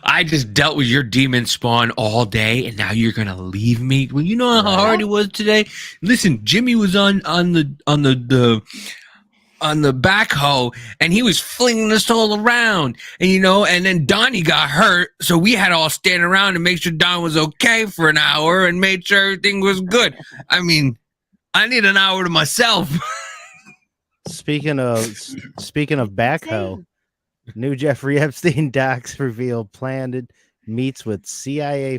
I just dealt with your demon spawn all day, and now you're gonna leave me. Well, you know how hard it was today. Listen, Jimmy was on the backhoe, and he was flinging us all around, and you know, and then Donnie got hurt, so we had to all stand around and make sure Don was okay for an hour and made sure everything was good. I mean, I need an hour to myself. Speaking of backhoe, new Jeffrey Epstein docs reveal planned meets with CIA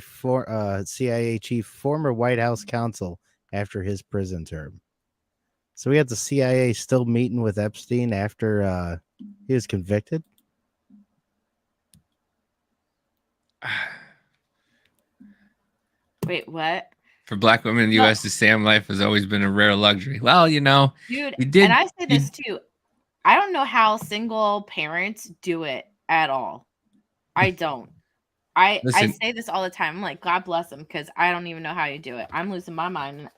chief, former White House counsel after his prison term. So we had the CIA still meeting with Epstein after he was convicted. Wait, what? For Black women in the U.S., the Sam life has always been a rare luxury. Well, you know, Dude, we did, and I say this too. I don't know how single parents do it at all. I don't. I say this all the time. I'm like, God bless them, because I don't even know how you do it. I'm losing my mind,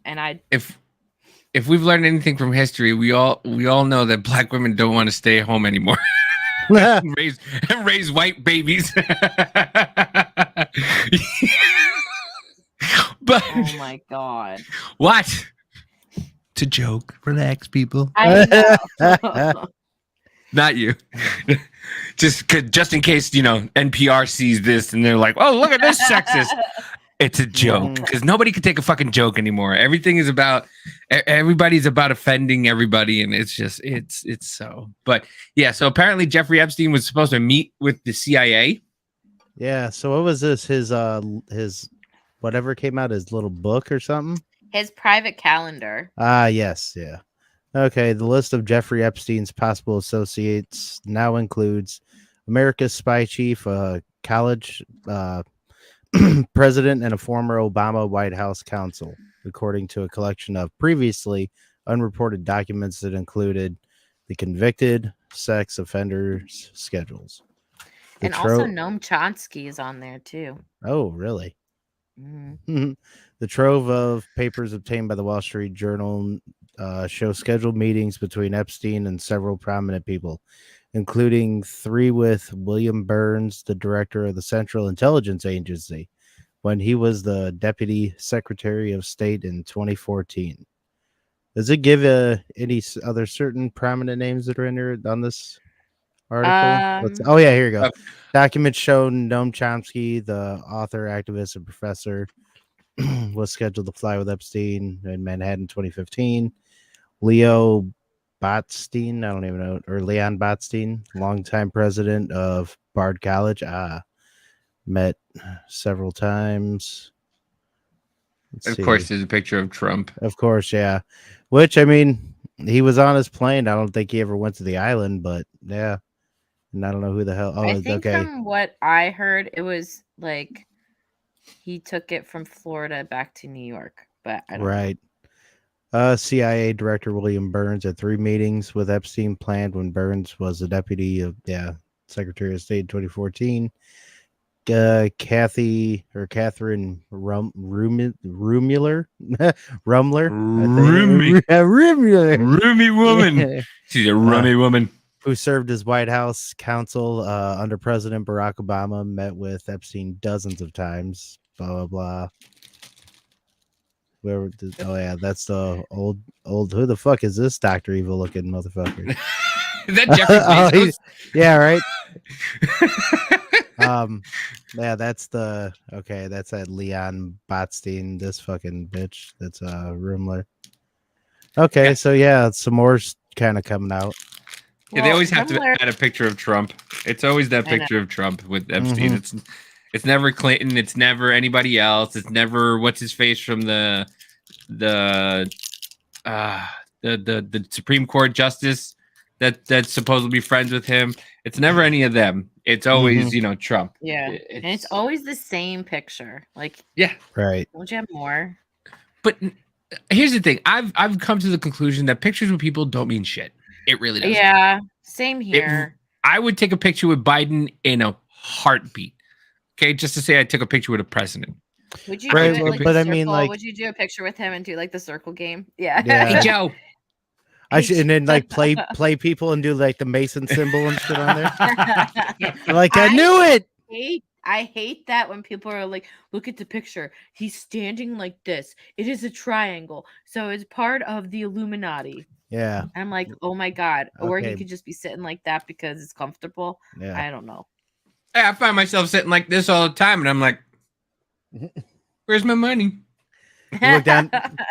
and if we've learned anything from history, we all know that Black women don't want to stay home anymore. raise white babies. But oh my God, what? It's a joke. Relax, people. I know. Not you. just in case, you know, NPR sees this and they're like, "Oh, look at this sexist." It's a joke, because nobody can take a fucking joke anymore. Everybody's about offending everybody, and it's just it's so. But yeah, so apparently Jeffrey Epstein was supposed to meet with the CIA. Yeah. So what was this? His whatever came out, his little book or something. His private calendar. Yes, yeah. Okay, the list of Jeffrey Epstein's possible associates now includes America's spy chief, college president, and a former Obama White House counsel, according to a collection of previously unreported documents that included the convicted sex offenders' schedules. And also Noam Chomsky is on there too. Oh, really? Mm. The trove of papers obtained by the Wall Street Journal show scheduled meetings between Epstein and several prominent people, including 3 with William Burns, the director of the Central Intelligence Agency, when he was the Deputy Secretary of State in 2014. Does it give any other certain prominent names that are in here on this article? Oh, yeah, here you go. Documents show Noam Chomsky, the author, activist, and professor, was scheduled to fly with Epstein in Manhattan 2015. Leo Botstein, I don't even know, or Leon Botstein, longtime president of Bard College, met several times. Of course, there's a picture of Trump. Of course, yeah. Which, I mean, he was on his plane. I don't think he ever went to the island, but yeah. And I don't know who the hell. Oh, I think okay. from what I heard, it was like he took it from Florida back to New York, but I don't know. CIA Director William Burns had 3 meetings with Epstein planned when Burns was the deputy of Secretary of State in 2014. Catherine Rummuller, Roomy woman. She's a rummy woman who served as White House counsel under President Barack Obama, met with Epstein dozens of times. Blah blah blah. That's the old. Who the fuck is this Dr. Evil looking motherfucker? Is that Jeffrey Bezos? Yeah, right. That's that Leon Botstein, this fucking bitch. That's Rumler. Okay, so some more kind of coming out. Yeah, they always have to add a picture of Trump. It's always that picture of Trump with Epstein. Mm-hmm. It's never Clinton. It's never anybody else. It's never what's his face from the Supreme Court justice that's supposed to be friends with him. It's never any of them. It's always Trump. Yeah, and it's always the same picture. Like right. Don't you have more? But here's the thing. I've come to the conclusion that pictures with people don't mean shit. It really doesn't. Yeah, same here. I would take a picture with Biden in a heartbeat. Okay, just to say I took a picture with a president. Would you do it like but I circle? mean, like, would you do a picture with him and do like the circle game? Yeah. Hey Joe. I should, and then like play people and do like the Mason symbol and shit on there. Like I knew it. I hate that when people are like, look at the picture. He's standing like this. It is a triangle. So it's part of the Illuminati. Yeah. I'm like, oh my God. Okay. Or he could just be sitting like that because it's comfortable. Yeah. I don't know. I find myself sitting like this all the time, and I'm like, where's my money? You look down,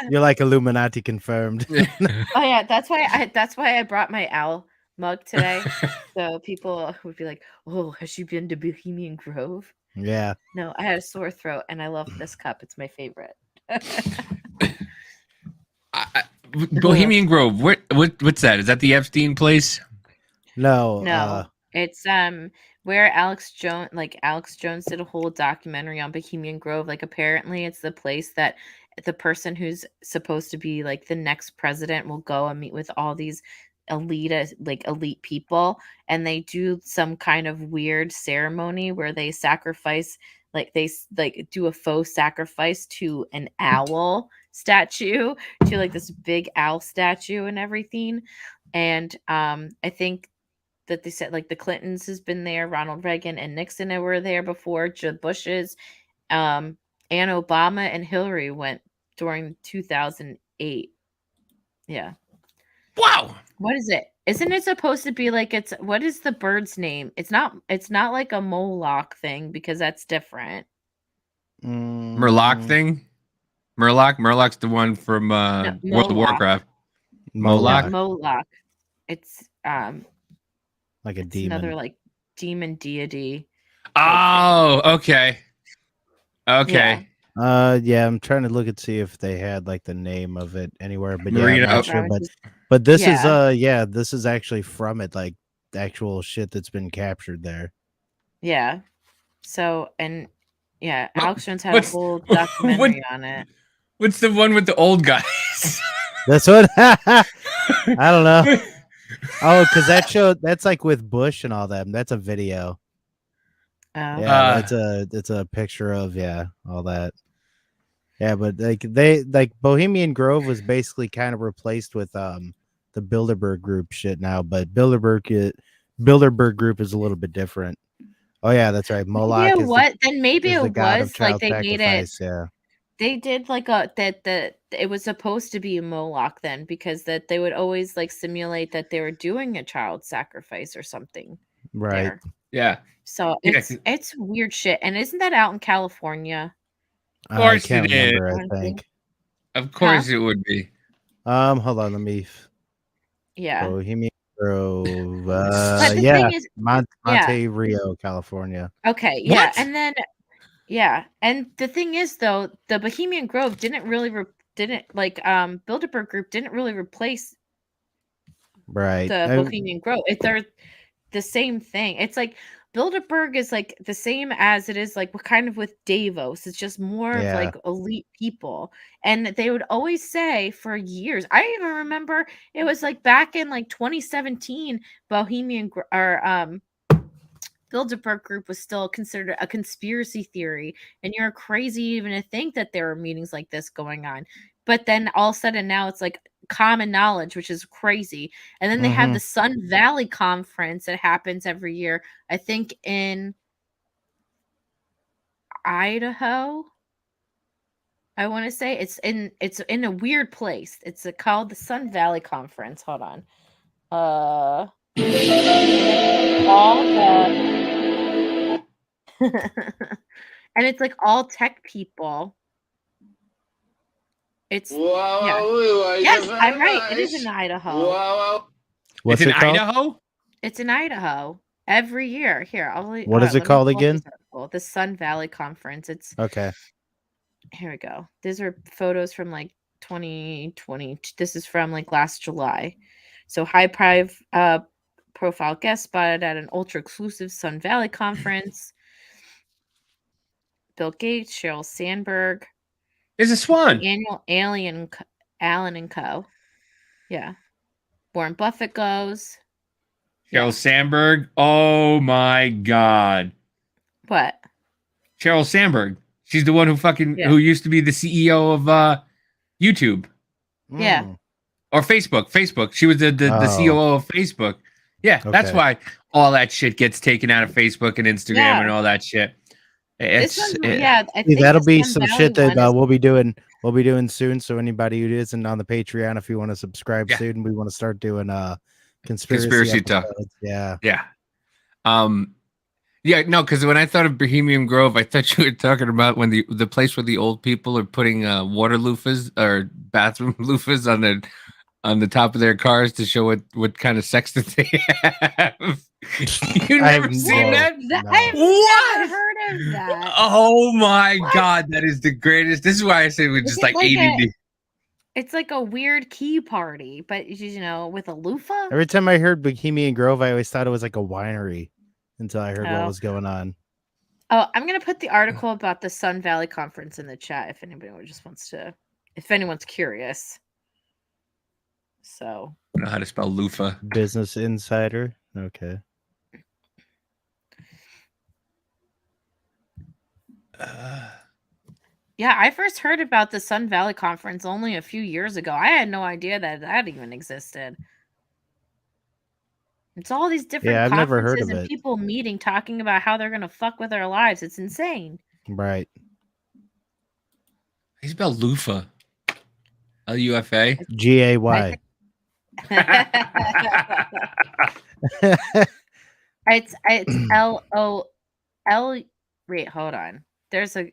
you're like Illuminati confirmed. Oh yeah, that's why I brought my owl mug today. So people would be like, oh, has she been to Bohemian Grove? Yeah. No, I had a sore throat and I love this cup. It's my favorite. Bohemian Grove. What's that? Is that the Epstein place? No. It's where Alex Jones did a whole documentary on Bohemian Grove. Like apparently it's the place that the person who's supposed to be like the next president will go and meet with all these elite people, and they do some kind of weird ceremony where they sacrifice, like they do a faux sacrifice to an owl statue, to like this big owl statue and everything. And I think that they said like the Clintons has been there, Ronald Reagan and Nixon were there before, Jeb Bush's, and Obama and Hillary went during 2008. Yeah. Wow. What is it? Isn't it supposed to be like what is the bird's name? It's not like a Moloch thing because that's different. Murloc thing? Murloc's the one from World of Warcraft. Moloch. Moloch. It's like a demon. Another like demon deity. Oh, okay. Okay. Yeah, I'm trying to look and see if they had like the name of it anywhere, but Marina, I'm not sure. But this is this is actually from it, like the actual shit that's been captured there. Yeah. So Alex Jones had a whole documentary on it. What's the one with the old guys? That's what I don't know. Oh, because that's like with Bush and all them. That's a video. Oh. Yeah, it's a picture of all that. Yeah, but Bohemian Grove was basically kind of replaced with the Bilderberg Group shit now, but Bilderberg Group is a little bit different. Oh yeah, that's right. Moloch is maybe the it god of was like child they made it. sacrifice. Yeah, They did like it was supposed to be a Moloch then, because that they would always like simulate that they were doing a child sacrifice or something. right. There. Yeah. So Yeah, it's weird shit. And isn't that out in California? Of course I can't it is. remember. I think. Of course it would be. Hold on. Let me. Yeah. Bohemian Grove. But the Yeah, thing is, Monte Rio, California. Okay, yeah, What? and then and the thing is though, the Bohemian Grove didn't really Bilderberg Group didn't really replace Right. the Bohemian Grove. They're the same thing. It's like Bilderberg is like the same as it is like kind of with Davos. It's just more of like elite people. And they would always say for years, I even remember it was like back in like 2017, Bilderberg Group was still considered a conspiracy theory, and you're crazy even to think that there are meetings like this going on. But then all of a sudden now it's like common knowledge, which is crazy. And then they have the Sun Valley Conference that happens every year, I think in Idaho. I want to say it's in a weird place. It's called the Sun Valley Conference. Hold on. All the and it's like all tech people. It's yes, I'm right. It is in Idaho. What's it's it in called? Idaho? It's in Idaho every year. Here, what is it called again? The Sun Valley Conference. It's okay. Here we go. These are photos from like 2020. This is from like last July. So high profile guest spotted at an ultra exclusive Sun Valley Conference. Bill Gates, Sheryl Sandberg. There's a swan. Annual Allen and Co. Yeah. Warren Buffett goes. Sheryl Sandberg. Oh my God. What? Sheryl Sandberg. She's the one who used to be the CEO of YouTube. Yeah. Or Facebook. Facebook. She was the COO of Facebook. Yeah, that's why all that shit gets taken out of Facebook and Instagram and all that shit. I think that'll be some shit that we'll be doing soon. So anybody who isn't on the Patreon, if you want to subscribe soon, we want to start doing conspiracy talk. Yeah. Yeah, no, because when I thought of Bohemian Grove, I thought you were talking about when the place where the old people are putting water loofahs or bathroom loofahs on the top of their cars to show what kind of sex that they have. You never seen that? I've never heard of that. Oh my God, that is the greatest. This is why I say we're just like ADD. It's like a weird key party, but with a loofah. Every time I heard Bohemian Grove, I always thought it was like a winery until I heard what was going on. Oh, I'm gonna put the article about the Sun Valley Conference in the chat if anybody just wants to, if anyone's curious. So I don't know how to spell loofah. Business Insider. Okay. Yeah, I first heard about the Sun Valley Conference only a few years ago. I had no idea that even existed. It's all these different I've conferences never heard of and it. people meeting, talking about how they're gonna fuck with their lives. It's insane. Right. How do you spell loofah? LUFA? GAY. It's LOL. Wait, hold on. There's a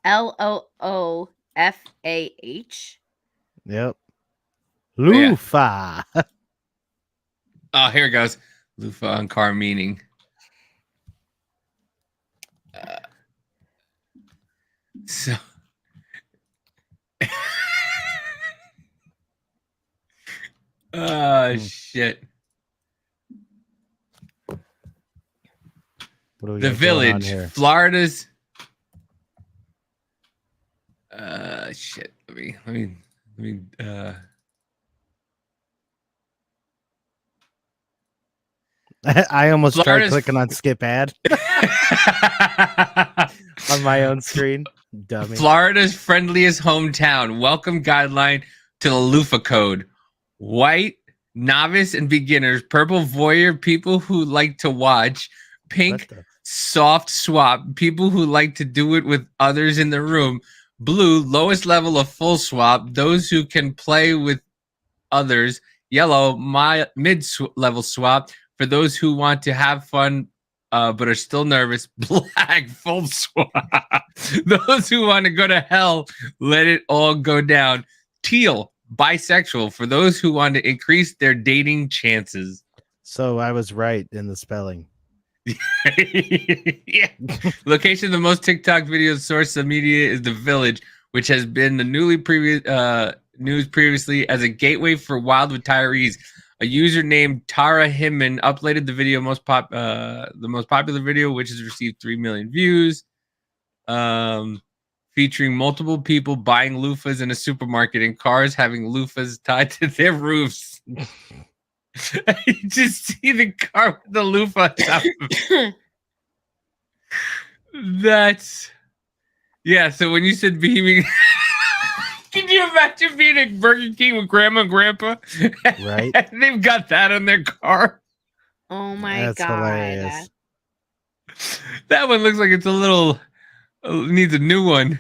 LOOFAH. Yep. Loofah. Oh, here it goes. Loofah on car meaning. So. Shit. The Village, Florida's. Shit. Let me. I almost tried clicking on skip ad. on my own screen. Dummy. Florida's friendliest hometown. Welcome guideline to the Loofah Code. White, novice, and beginners. Purple, voyeur, people who like to watch. Pink, soft swap, people who like to do it with others in the room. Blue, lowest level of full swap, those who can play with others. Yellow, mid-level swap, for those who want to have fun but are still nervous. Black, full swap, those who want to go to hell, let it all go down. Teal, bisexual, for those who want to increase their dating chances. So I was right in the spelling. Yeah. Location of the most TikTok videos source of media is The Village, which has been the news previously as a gateway for wild retirees. A user named Tara Hinman uploaded the video the most popular video, which has received 3 million views, featuring multiple people buying loofahs in a supermarket and cars having loofahs tied to their roofs. You just see the car with the loofah on top of it. That's so when you said beaming, can you imagine being at Burger King with grandma and grandpa? Right. They've got that on their car. Oh my That's god. hilarious. That one looks like it's a little needs a new one.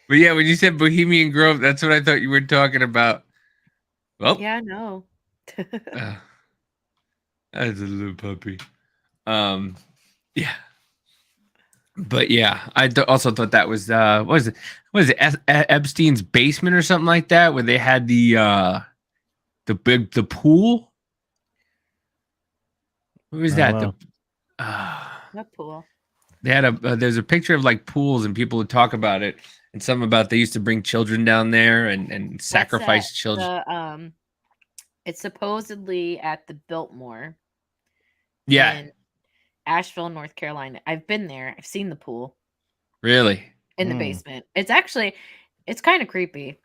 But yeah, when you said Bohemian Grove, that's what I thought you were talking about. Well, Yeah, no. that's a little puppy. Yeah. But yeah, I also thought that was what was it Epstein's basement or something like that, where they had the pool. What was that? Wow. What pool? They had there's a picture of like pools and people would talk about it, and something about they used to bring children down there and sacrifice children. It's supposedly at the Biltmore. Yeah. In Asheville, North Carolina. I've been there. I've seen the pool Really? in the basement. It's kind of creepy.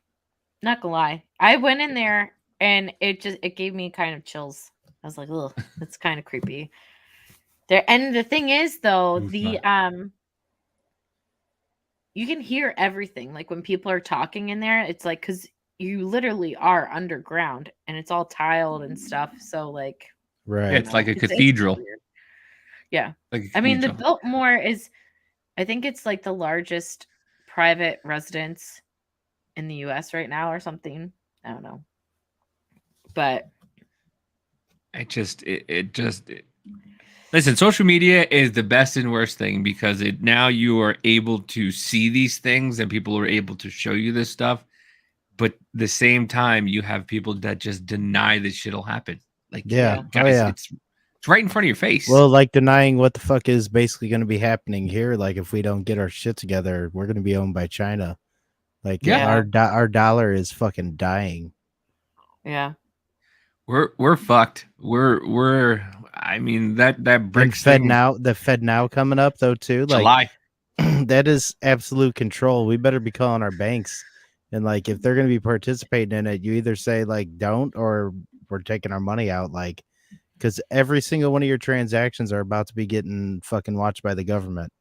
Not gonna lie. I went in there and it gave me kind of chills. I was like, ugh, that's kind of creepy. And the thing is though, you can hear everything. Like when people are talking in there, it's like, cause you literally are underground and it's all tiled and stuff. So like, Right. It's like a cathedral. Yeah. Like I mean, the Biltmore is, I think it's like the largest private residence in the US right now or something. I don't know. But listen, social media is the best and worst thing because now you are able to see these things and people are able to show you this stuff. But at the same time, you have people that just deny this shit'll happen. Like, yeah, guys, it's right in front of your face. Well, like denying what the fuck is basically going to be happening here. Like if we don't get our shit together, we're going to be owned by China. Like our dollar is fucking dying. Yeah. We're fucked. I mean that BRICS thing. The Fed now coming up though too. Like July. That is absolute control. We better be calling our banks. And like if they're going to be participating in it, you either say like don't or we're taking our money out. Like because every single one of your transactions are about to be getting fucking watched by the government.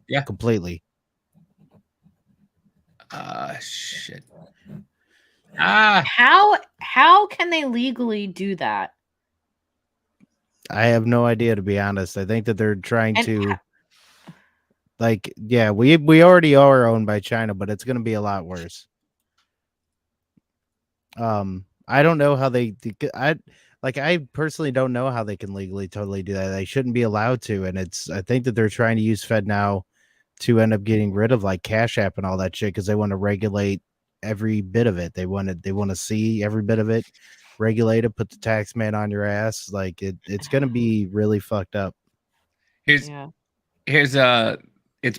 Yeah, completely. Shit. How can they legally do that? I have no idea, to be honest. I think that they're trying to we already are owned by China, but it's going to be a lot worse. I don't know how I personally don't know how they can legally totally do that. They shouldn't be allowed to. And I think that they're trying to use FedNow to end up getting rid of like Cash App and all that shit because they want to regulate every bit of it. They want to see every bit of it, regulate it, put the tax man on your ass. Like it's going to be really fucked up. It's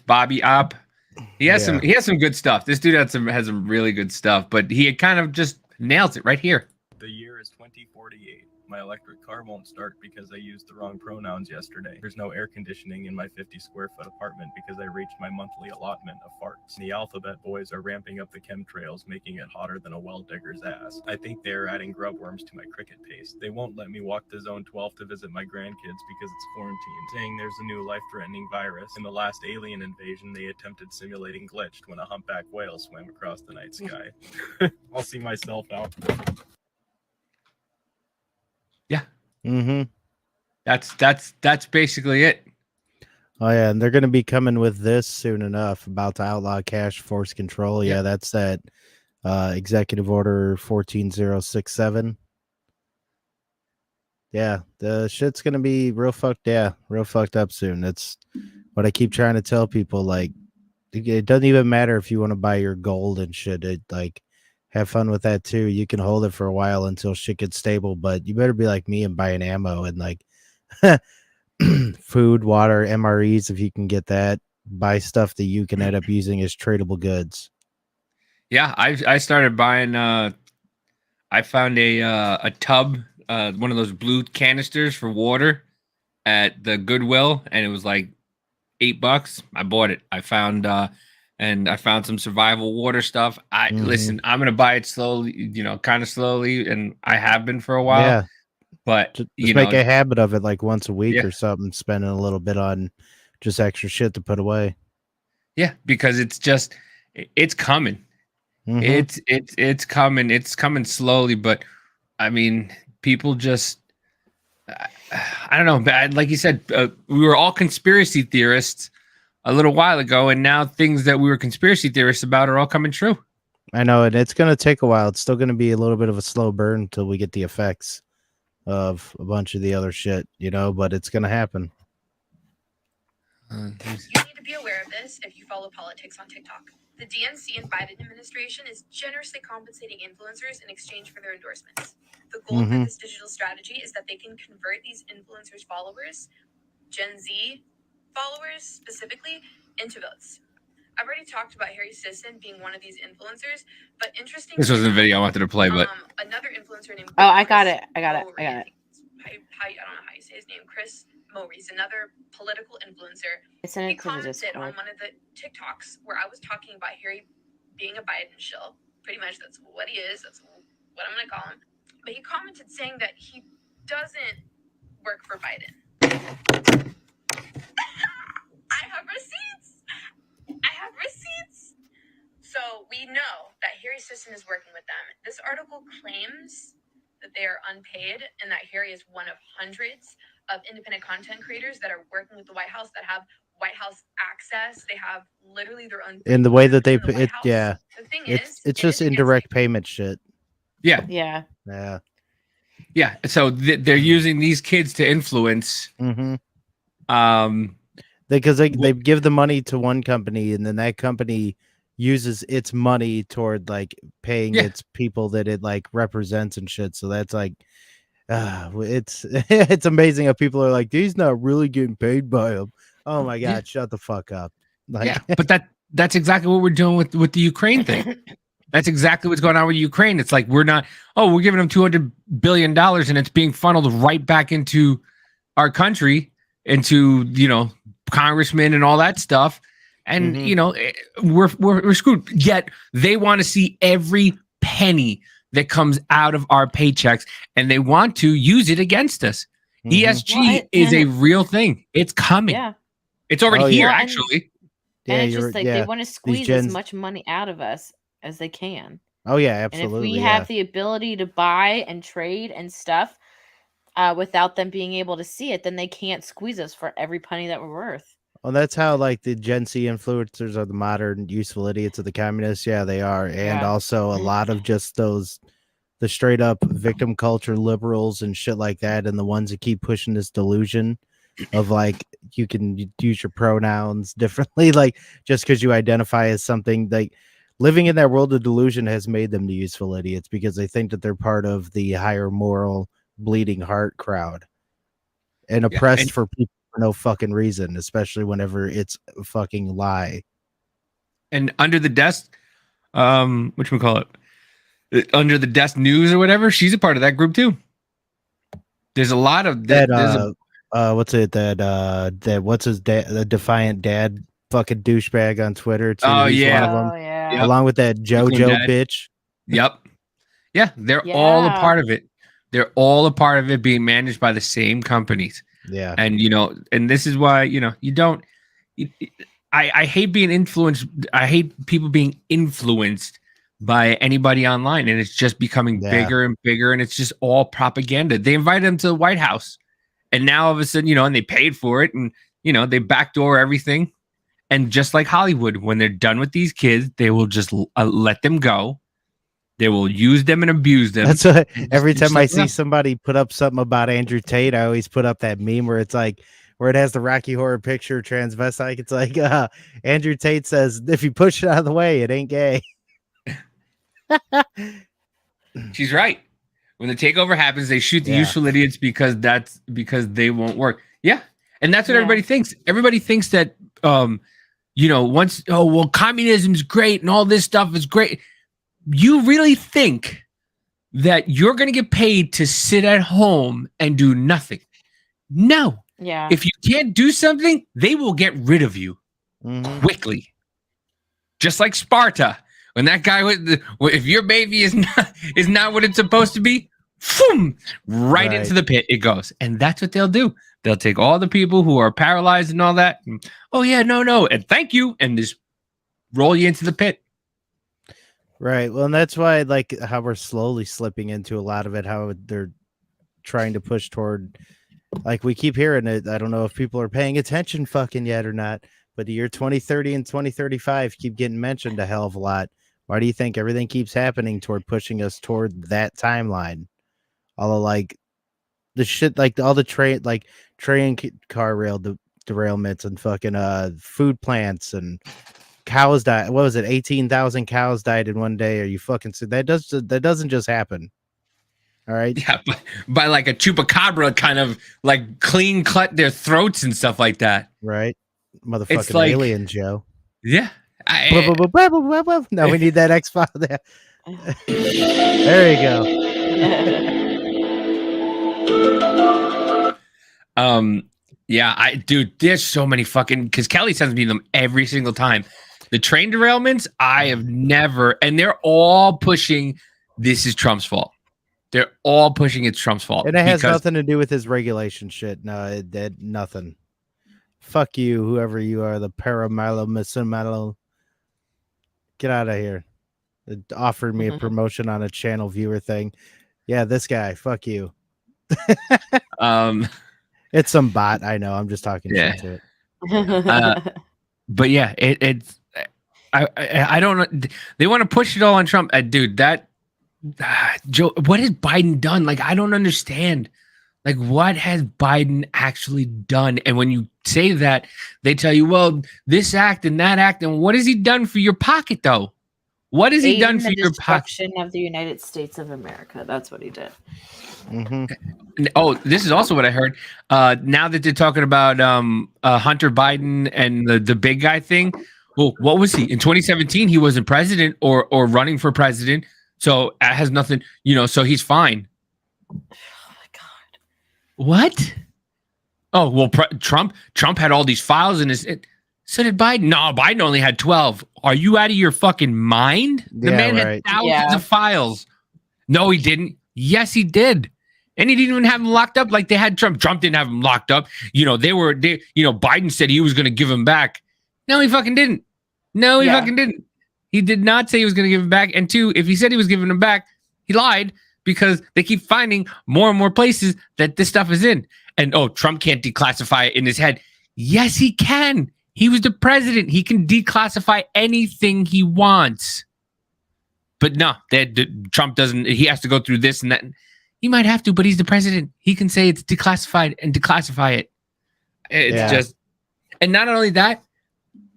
Bobby Opp. He has some good stuff. This dude has some really good stuff, but he kind of just nails it right here. The year is 2048. My electric car won't start because I used the wrong pronouns yesterday. There's no air conditioning in my 50 square foot apartment because I reached my monthly allotment of farts. The alphabet boys are ramping up the chemtrails, making it hotter than a well digger's ass. I think they're adding grub worms to my cricket paste. They won't let me walk to Zone 12 to visit my grandkids because it's quarantine, saying there's a new life-threatening virus. In the last alien invasion, they attempted simulating glitched when a humpback whale swam across the night sky. I'll see myself out. Yeah. Mm-hmm. That's basically it. Oh yeah, and they're going to be coming with this soon enough about to outlaw cash force control. Yeah, that's that executive order 14067. Yeah, the shit's going to be real fucked up soon. That's what I keep trying to tell people. Like, it doesn't even matter if you want to buy your gold and shit. It, like, have fun with that too. You can hold it for a while until shit gets stable, but you better be like me and buy an ammo and like food, water, MREs if you can get that. Buy stuff that you can end up using as tradable goods. Yeah, I started buying. I found a tub, one of those blue canisters for water at the Goodwill, and it was like $8. I bought it. I found some survival water stuff. Listen, I'm gonna buy it slowly, kind of slowly, and I have been for a while. Yeah, but just make a habit of it, like once a week or something. Spending a little bit on just extra shit to put away. Yeah, because it's coming. It's coming. It's coming slowly, but I mean, people just. I don't know. Like you said, we were all conspiracy theorists a little while ago, and now things that we were conspiracy theorists about are all coming true. I know, and it's going to take a while. It's still going to be a little bit of a slow burn until we get the effects of a bunch of the other shit, but it's going to happen. You need to be aware of this if you follow politics on TikTok. The DNC and Biden administration is generously compensating influencers in exchange for their endorsements. The goal for this digital strategy is that they can convert these influencers' followers, Gen Z followers specifically, into votes. I've already talked about Harry Sisson being one of these influencers, but interesting. This wasn't a video I wanted to play, but another influencer named I got it. I don't know how you say his name. Chris Maurice, another political influencer. He commented on one of the TikToks where I was talking about Harry being a Biden shill. Pretty much that's what he is. That's what I'm going to call him. But he commented saying that he doesn't work for Biden. I have receipts. So we know that Harry Sisson is working with them. This article claims that they are unpaid and that Harry is one of hundreds of independent content creators that are working with the White House that have White House access. They have literally their own. In the way that they put it, The thing it's just indirect payment shit. Yeah. So they're using these kids to influence. Because they give the money to one company and then that company uses its money toward like paying its people that it like represents and shit. So that's like, it's it's amazing how people are like, he's not really getting paid by him. Oh my god, shut the fuck up. Like, but that's exactly what we're doing with the Ukraine thing. That's exactly what's going on with Ukraine. It's like we're giving them $200 billion and it's being funneled right back into our country, into congressmen and all that stuff. And we're screwed. Yet they want to see every penny that comes out of our paychecks, and they want to use it against us. ESG is a real thing. It's coming. Yeah. It's already here, actually. And it's just like they want to squeeze as much money out of us as they can. Oh yeah, absolutely. And if we have the ability to buy and trade and stuff without them being able to see it, then they can't squeeze us for every penny that we're worth. Well, that's how like the Gen Z influencers are the modern useful idiots of the communists. Yeah, they are. And also a lot of just the straight up victim culture liberals and shit like that. And the ones that keep pushing this delusion of like, you can use your pronouns differently. Like just because you identify as something, like living in that world of delusion has made them the useful idiots because they think that they're part of the higher moral bleeding heart crowd and oppressed for people. No fucking reason, especially whenever it's a fucking lie. And under the desk, whatchamacallit? Under the desk news or whatever, she's a part of that group too. There's a lot of that. there's What's it that what's his dad? The Defiant Dad, fucking douchebag on Twitter too. Oh, He's yeah. one of them, yeah. along with that JoJo Dad. bitch. Yep. Yeah, they're all a Yeah. part of it. They're all a part of it being managed by the same companies. Yeah, And and this is why, you don't I hate being influenced. I hate people being influenced by anybody online, and it's just becoming Yeah. bigger and bigger, and it's just all propaganda. They invited them to the White House, and now all of a sudden, and they paid for it, and they backdoor everything. And just like Hollywood, when they're done with these kids, they will just let them go. They will use them and abuse them. that's what. and Every just time I let them see go. somebody put up something about Andrew Tate, I always put up that meme where it's like where it has the Rocky Horror Picture transvestite. It's like Andrew Tate says, "If you push it out of the way, it ain't gay." She's right. When the takeover happens, they shoot the Yeah. useful idiots because they won't work. Yeah. And that's what Yeah. everybody thinks. Everybody thinks that once communism's great and all this stuff is great. You really think that you're going to get paid to sit at home and do nothing? No. Yeah. If you can't do something, they will get rid of you Mhm. quickly. Just like Sparta. When that guy if your baby is not what it's supposed to be, boom, right into the pit it goes. And that's what they'll do. They'll take all the people who are paralyzed and all that. And, oh yeah, no, and thank you, and just roll you into the pit. Right. Well, and that's why, like, how we're slowly slipping into a lot of it, how they're trying to push toward, like, we keep hearing it. I don't know if people are paying attention fucking yet or not, but the year 2030 and 2035 keep getting mentioned a hell of a lot. Why do you think everything keeps happening toward pushing us toward that timeline? All of, like, the shit, like, all the train car rail derailments and fucking food plants and cows died. What was it? 18,000 cows died in one day. Are you fucking that doesn't just happen. All right. Yeah, by like a chupacabra kind of like clean cut their throats and stuff like that. Right. Motherfucking like- alien, Joe. Yeah. No, we need that X-File there. There you go. Yeah, there's so many fucking, because Kelly sends me them every single time. The train derailments, I have never, and they're all pushing, this is Trump's fault. They're all pushing it's Trump's fault. And it has because- nothing to do with his regulation shit. No, it did nothing. Fuck you, whoever you are, the paramilo. Get out of here. It offered me a promotion on a channel viewer thing. Yeah, this guy. Fuck you. It's some bot. I know. I'm just talking shit to it. But yeah, it's I don't know. They want to push it all on Trump, dude. Joe, what has Biden done? Like, I don't understand. Like, what has Biden actually done? And when you say that, they tell you, well, this act and that act, and what has he done for your pocket, though? What has he done for your pocket? Destruction of the United States of America. That's what he did. Mm-hmm. Oh, this is also what I heard. Now that they're talking about Hunter Biden and the big guy thing. Well, what was he in 2017? He wasn't president or running for president, so it has nothing. So he's fine. Oh my god! What? Oh well, Trump had all these files in his. So did Biden. No, Biden only had 12. Are you out of your fucking mind? The Yeah, man right. had thousands of files. No, he didn't. Yes, he did. And he didn't even have him locked up like they had Trump. Trump didn't have him locked up. Biden said he was going to give him back. No, he fucking didn't. No, he fucking didn't. He did not say he was going to give him back. And two, if he said he was giving him back, he lied because they keep finding more and more places that this stuff is in. And Trump can't declassify it in his head. Yes, he can. He was the president. He can declassify anything he wants. But no, Trump doesn't. He has to go through this and that. He might have to, but he's the president. He can say it's declassified and declassify it. It's just, and not only that,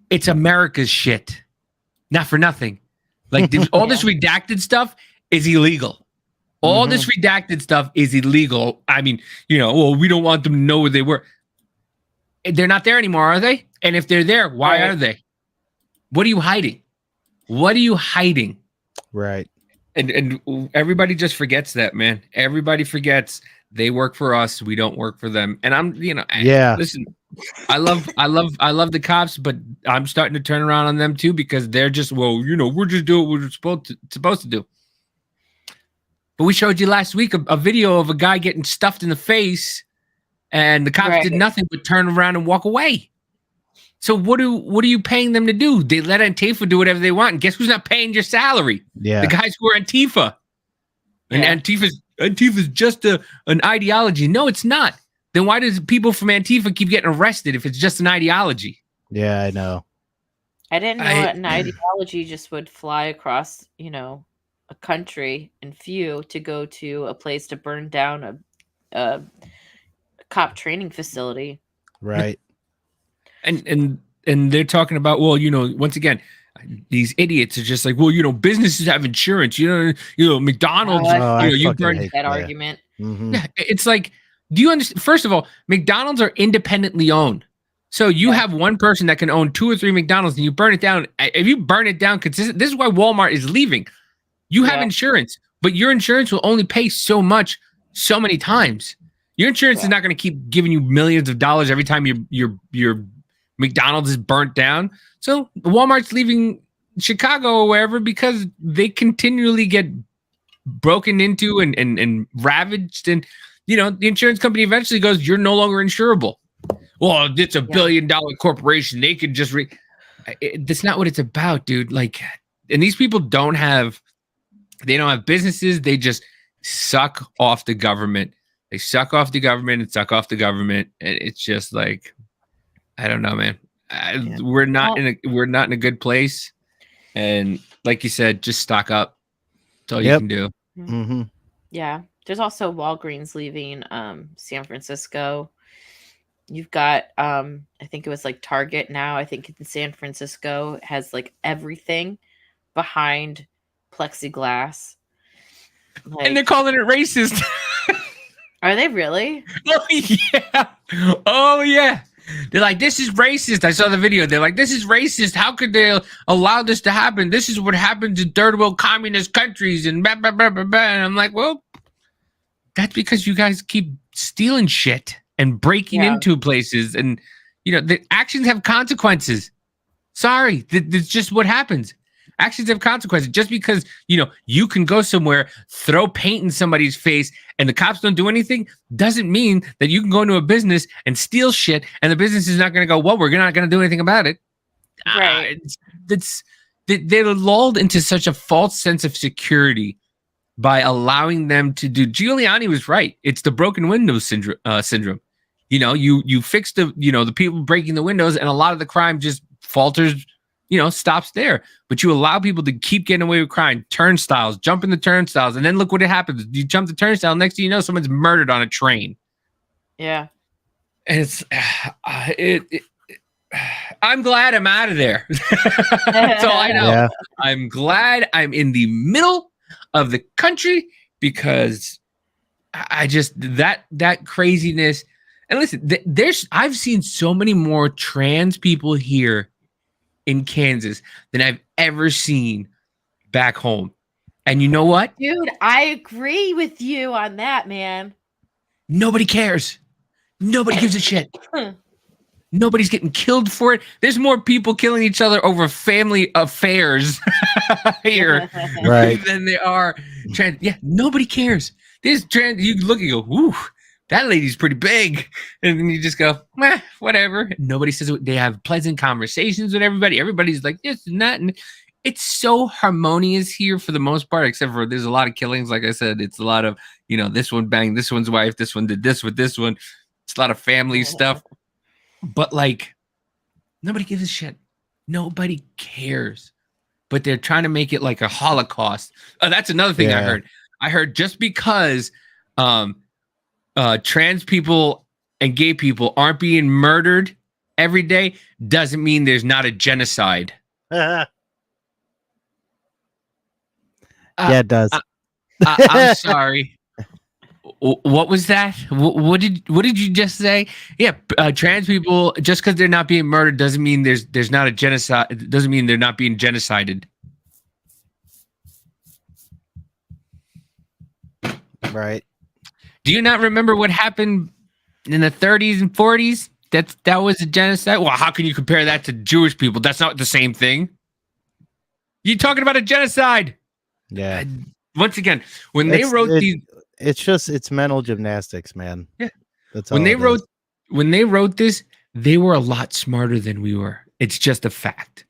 it's America's shit. Not for nothing. Like all this redacted stuff is illegal. All this redacted stuff is illegal. I mean, we don't want them to know where they were. They're not there anymore, are they? And if they're there, why are they? What are you hiding? What are you hiding? Right. And everybody just forgets that, man. Everybody forgets They work for us. We don't work for them. And I'm, Yeah. Listen, I love the cops, but I'm starting to turn around on them too because they're just, we're just doing what we're supposed to do. But we showed you last week a video of a guy getting stuffed in the face, and the cops did nothing but turn around and walk away. So what are you paying them to do? They let Antifa do whatever they want, and guess who's not paying your salary? Yeah. The guys who are Antifa. And Antifa's just an ideology. No, it's not. Then why does people from Antifa keep getting arrested if it's just an ideology? Yeah, I know. I didn't know an ideology just would fly across, a country and few to go to a place to burn down a cop training facility. Right. And they're talking about, once again, these idiots are just like, businesses have insurance. McDonald's. You burned that argument. Mm-hmm. Yeah, it's like, do you understand? First of all, McDonald's are independently owned. So you have one person that can own 2 or 3 McDonald's, and you burn it down. If you burn it down consistently, this is why Walmart is leaving. You have insurance, but your insurance will only pay so much, so many times. Your insurance is not going to keep giving you millions of dollars every time your McDonald's is burnt down. So Walmart's leaving Chicago or wherever because they continually get broken into and ravaged. And, the insurance company eventually goes, you're no longer insurable. Well, it's a $1 billion corporation. They could just that's not what it's about, dude. Like, and these people don't have businesses. They just suck off the government. They suck off the government and suck off the government. And it's just like, I don't know, man. We're not in a good place. And like you said, just stock up. That's all you can do. Mm-hmm. Yeah. There's also Walgreens leaving San Francisco. You've got I think it was like Target now. I think in San Francisco has like everything behind plexiglass. And they're calling it racist. Are they really? Oh yeah. They're like, this is racist. I saw the video. They're like, this is racist. How could they allow this to happen? This is what happens in third world communist countries and blah, blah, blah, blah, blah. And I'm like, well, that's because you guys keep stealing shit and breaking into places. And, the actions have consequences. Sorry. That's just what happens. Actions have consequences. Just because, you can go somewhere, throw paint in somebody's face, and the cops don't do anything, doesn't mean that you can go into a business and steal shit, and the business is not going to go, well, we're not going to do anything about it. Right. They're lulled into such a false sense of security by allowing them to do. Giuliani was right. It's the broken window syndrome. You fix the people breaking the windows, and a lot of the crime just falters, stops there. But you allow people to keep getting away with crime, turnstiles, jump in the turnstiles, and then look what happens. You jump the turnstile, next thing you know, someone's murdered on a train. Yeah. And it's I'm glad I'm out of there. That's all I know. Yeah. I'm glad I'm in the middle of the country because I just that craziness. And listen, I've seen so many more trans people here in Kansas than I've ever seen back home. And you know what? Dude, I agree with you on that, man. Nobody cares. Nobody gives a shit. Nobody's getting killed for it. There's more people killing each other over family affairs here than there are trans. Yeah, nobody cares. There's trans. You look and go, "Ooh, that lady's pretty big," and then you just go, whatever. And nobody says it. They have pleasant conversations with everybody. Everybody's like this and that, and it's so harmonious here for the most part. Except for there's a lot of killings. Like I said, it's a lot of this one banged this one's wife. This one did this with this one. It's a lot of family stuff. But like, nobody gives a shit. Nobody cares. But they're trying to make it like a Holocaust. That's another thing I heard. I heard just because trans people and gay people aren't being murdered every day doesn't mean there's not a genocide. Yeah, it does. I'm sorry. What was that? What did you just say? Yeah, trans people, just because they're not being murdered doesn't mean there's not a genocide. It doesn't mean they're not being genocided. Right. Do you not remember what happened in the 30s and 40s? That was a genocide. Well, how can you compare that to Jewish people? That's not the same thing. You're talking about a genocide. Yeah. Once again, when they wrote these, it's mental gymnastics, man. Yeah. That's when all they wrote this, they were a lot smarter than we were. It's just a fact.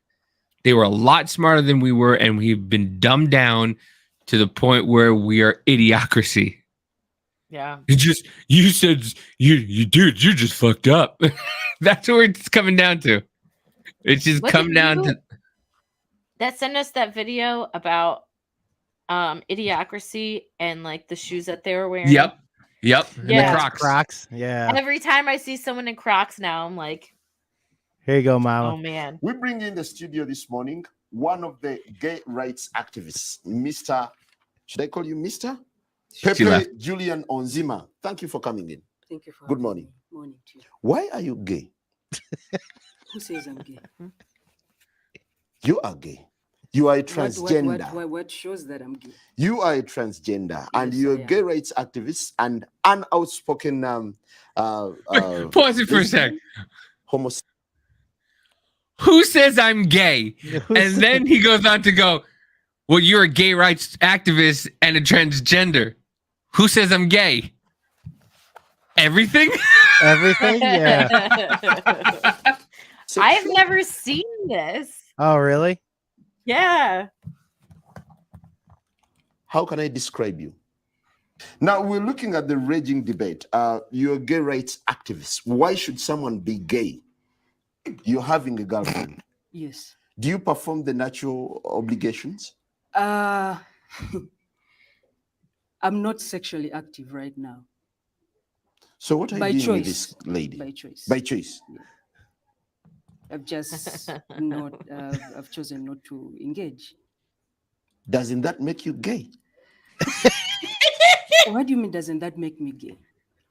They were a lot smarter than we were, and we've been dumbed down to the point where we are idiocracy. Yeah. You said you dude, you're just fucked up. That's what it's coming down to. It's just come down to that. Sent us that video about idiocracy and like the shoes that they were wearing. Yep. Yeah. And the Crocs. Yeah. Every time I see someone in Crocs now, I'm like, here you go, Mama. oh man. We bring in the studio this morning one of the gay rights activists, Mr. Should I call you Mr.? Pepe Julian Onzima. Thank you for coming in. Thank you for Good morning. Morning to you. Why are you gay? Who says I'm gay? You are gay. You are a transgender. What shows that I'm gay? You are a transgender, and Yes, you're I a am. gay rights activist and an outspoken Pause it for a sec. Homosexual. Who says I'm gay? And then he goes on to go, well, you're a gay rights activist and a transgender. Who says I'm gay? Everything? Everything? Yeah. I have never seen this. Oh, really? Yeah. How can I describe you? Now we're looking at the raging debate. You're a gay rights activist. Why should someone be gay? You're having a girlfriend. Yes. Do you perform the natural obligations? I'm not sexually active right now. So what are By you doing with choice. this lady? By choice. By choice. I've just not. I've chosen not to engage. Doesn't that make you gay? What do you mean? Doesn't that make me gay?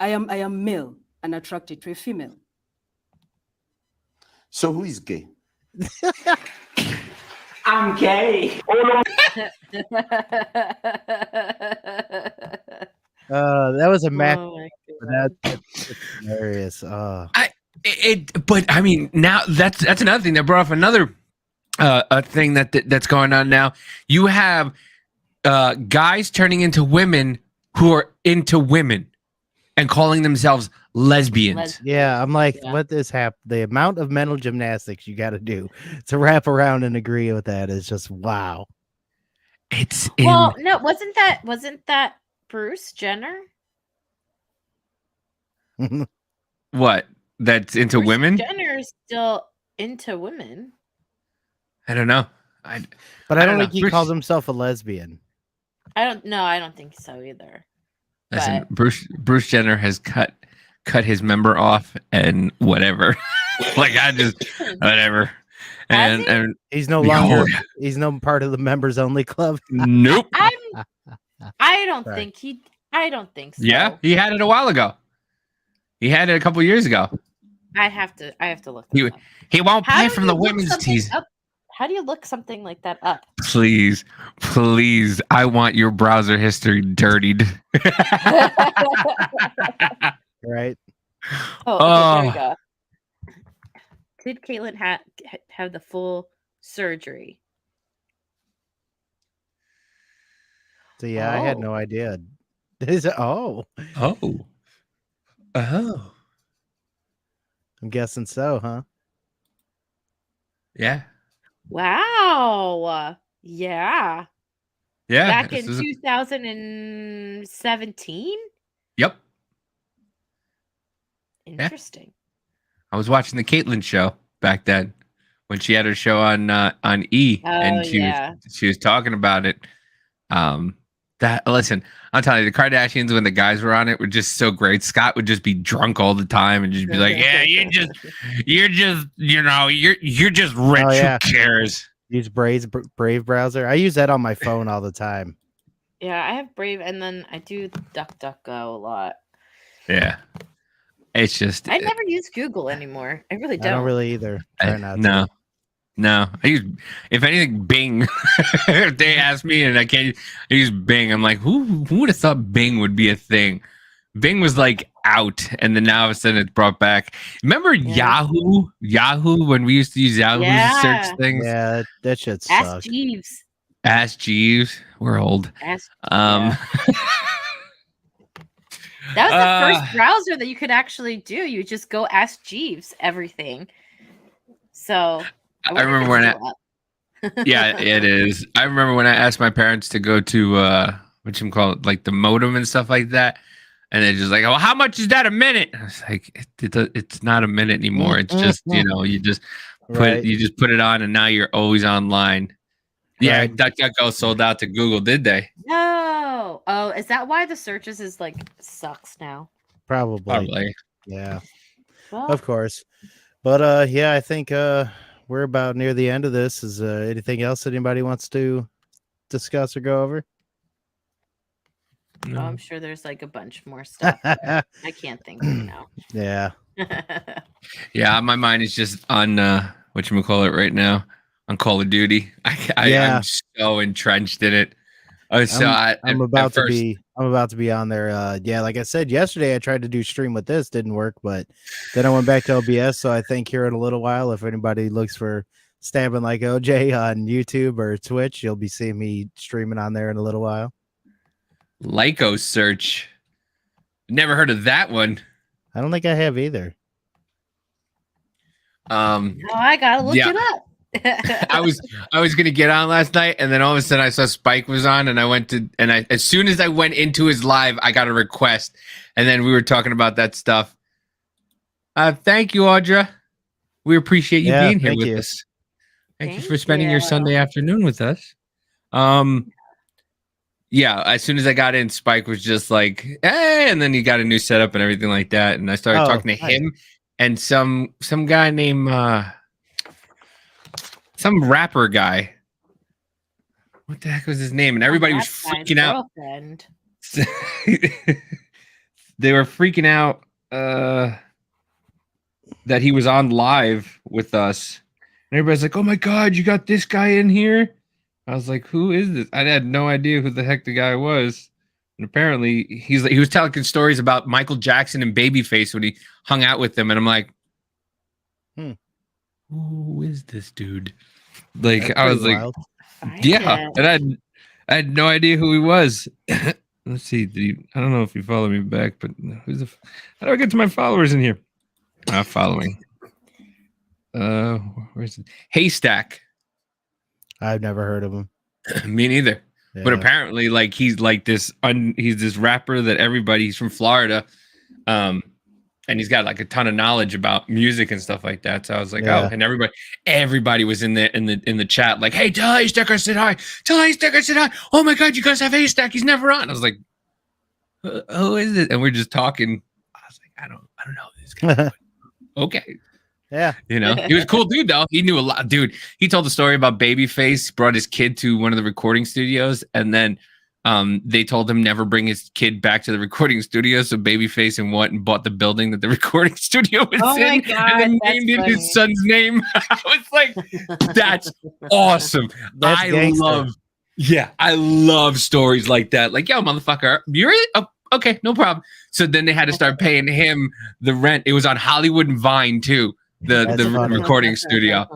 I am male and attracted to a female. So who is gay? I'm gay. That was a match. Oh my God. That's hilarious. But I mean, now that's another thing that brought up another a thing that's going on now. You have guys turning into women who are into women and calling themselves lesbians. Yeah, I'm like, Yeah. what this the amount of mental gymnastics you got to do to wrap around and agree with that is just wow. It's Well, no, wasn't that Bruce Jenner? what? That's into Bruce women? Jenner's still into women. I don't know. But I don't know. think he Bruce- calls himself a lesbian. I don't think so either. Listen, Bruce Jenner has cut his member off and whatever. Like I just whatever. Has he? And He's no Oh, longer yeah. he's no part of the members only club. nope. I don't Sorry. think so. Yeah, he had it a while ago. He had it a couple years ago. I have to look He this up. he won't How play do from you the look women's something tees. up? How do you look something like that up? Please, I want your browser history dirtied. Right? Oh, okay, there we go. Did Caitlyn have the full surgery? So yeah, I had no idea. Oh. I'm guessing so, huh? Yeah. Wow. Yeah. Yeah. Back this in is 2017? Yep. Interesting. I was watching the Caitlyn show back then when she had her show on E, and she was talking about it. Listen, I'm telling you, the Kardashians when the guys were on it were just so great. Scott would just be drunk all the time and just be like, "Yeah, you're just rich. Oh, yeah. Who cares?" Use Brave browser. I use that on my phone all the time. Yeah, I have Brave and then I do DuckDuckGo a lot. Yeah, it's just I never use Google anymore. I really I don't. don't really either. Try not no. to. No, I use, if anything, Bing. If they ask me and I can't I use Bing, I'm like, who would have thought Bing would be a thing? Bing was like out, and then now all of a sudden it's brought back. Remember Yahoo when we used to use Yahoo to search things? Yeah, that shit Ask sucked. Jeeves. Ask Jeeves. We're old. That was the first browser that you could actually do. You just go Ask Jeeves everything. So I remember when yeah, it is. I remember when I asked my parents to go to like the modem and stuff like that, and they're just like, "Oh, how much is that a minute?" I was like, "It's not a minute anymore. It's just you just put it on, and now you're always online." Yeah, Right. DuckDuckGo sold out to Google, did they? No. Oh, is that why the searches is like sucks now? Probably. Yeah. Well, Of course. But yeah, I think we're about near the end of this. Is anything else anybody wants to discuss or go over? oh, I'm sure there's like a bunch more stuff. I can't think right now. Yeah. Yeah, my mind is just on whatchamacallit right now on Call of Duty. I'm so entrenched in it. I'm about to be on there. Yeah, like I said yesterday, I tried to do stream with this, didn't work, but then I went back to OBS. So I think here in a little while, if anybody looks for Stabbing Like OJ on YouTube or Twitch, you'll be seeing me streaming on there in a little while. Lyco search. Never heard of that one. I don't think I have either. Oh, I gotta look it up. I was gonna get on last night, and then all of a sudden I saw Spike was on, and I went to as soon as I went into his live, I got a request, and then we were talking about that stuff. Thank you, Audra. We appreciate you being here with us. Thank you for spending your Sunday afternoon with us. Yeah, as soon as I got in, Spike was just like, hey, and then he got a new setup and everything like that, and I started talking to him and some guy named some rapper guy. What the heck was his name? And everybody was freaking out. They were freaking out that he was on live with us. And everybody's like, oh my God, you got this guy in here? I was like, who is this? I had no idea who the heck the guy was. And apparently he was telling stories about Michael Jackson and Babyface when he hung out with them. And I'm like, who is this dude? Like, I was like, yeah. And I had no idea who he was. Let's see. I don't know if you follow me back, but how do I get to my followers in here? Following. Where's it? Haystack. I've never heard of him. Me neither. Yeah. But apparently, like, he's like this. He's this rapper that he's from Florida, and he's got like a ton of knowledge about music and stuff like that. So I was like, oh, and everybody was in the chat, like, hey, tell Haystack I said hi. Tell Haystack I said hi. Oh my God, you guys have Haystack. He's never on. I was like, who is it? And we're just talking. I was like, I don't know this guy. Okay. Yeah. You know, he was a cool dude, though. He knew a lot. Dude, he told the story about Babyface, brought his kid to one of the recording studios, and then they told him never bring his kid back to the recording studio. So Babyface and bought the building that the recording studio was in. My God, and then named it his son's name. I was like, that's awesome. I love stories like that. Like, yo, motherfucker, you're it? Oh, okay, no problem. So then they had to start paying him the rent. It was on Hollywood and Vine, too. The recording studio.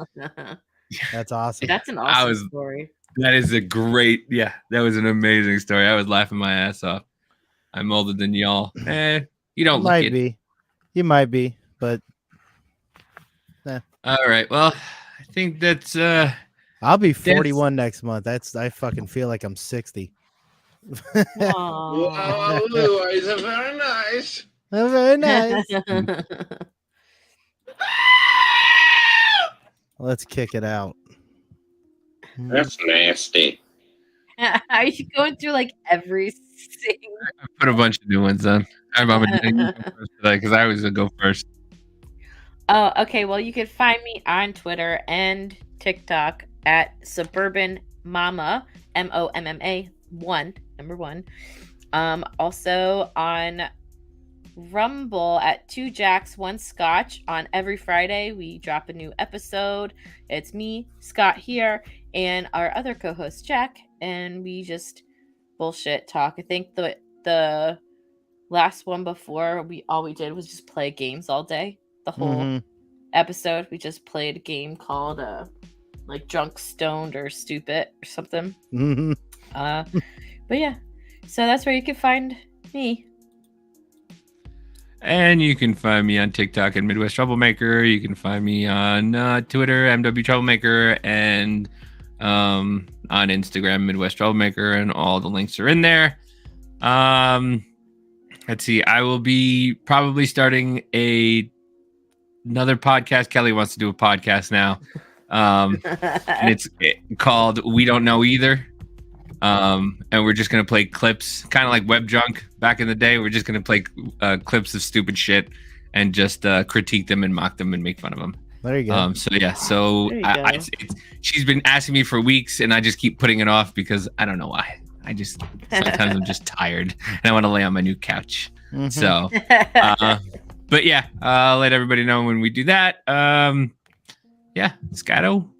That's awesome. That's an awesome story. That is a great, that was an amazing story. I was laughing my ass off. I'm older than y'all. You don't look it. You might be, but all right. Well, I think that's I'll be 41 next month. I fucking feel like I'm 60. Wow, Louis, very nice. Very nice. Let's kick it out. That's nasty. Are you going through like every single? I put a bunch of new ones on. I'm because I always go first. Oh, okay. Well, you can find me on Twitter and TikTok at Suburban Mama MOMMA 1. Also on Rumble at 2 Jacks 1 Scotch. On every Friday we drop a new episode. It's me, Scott here, and our other co-host Jack, and we just bullshit talk. I think the last one before, all we did was just play games all day. The whole episode, we just played a game called like Drunk, Stoned, or Stupid or something. But yeah, so that's where you can find me. And you can find me on TikTok at Midwest Troublemaker. You can find me on Twitter, MW Troublemaker, and on Instagram, Midwest Troublemaker, and all the links are in there. Let's see. I will be probably starting another podcast. Kelly wants to do a podcast now. And it's called We Don't Know Either. And we're just going to play clips, kind of like Web Junk back in the day. We're just going to play clips of stupid shit and just critique them and mock them and make fun of them. There you go. She's been asking me for weeks, and I just keep putting it off because I don't know why. Sometimes I'm just tired and I want to lay on my new couch. So, but yeah, I'll let everybody know when we do that. Yeah, Scotto.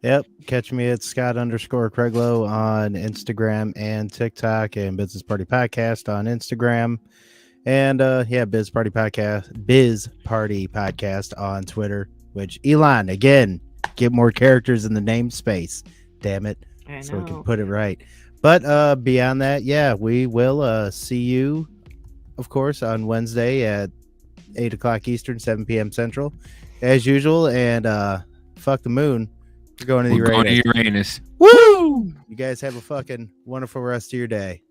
Yep. Catch me at Scott_Craiglow on Instagram and TikTok, and Business Party Podcast on Instagram. And Biz Party Podcast on Twitter, which Elon, again, get more characters in the namespace. Damn it. So we can put it right. But beyond that, yeah, we will see you, of course, on Wednesday at 8 o'clock Eastern, 7 p.m. Central, as usual. And fuck the moon. We're going to Uranus. Uranus. Woo! You guys have a fucking wonderful rest of your day.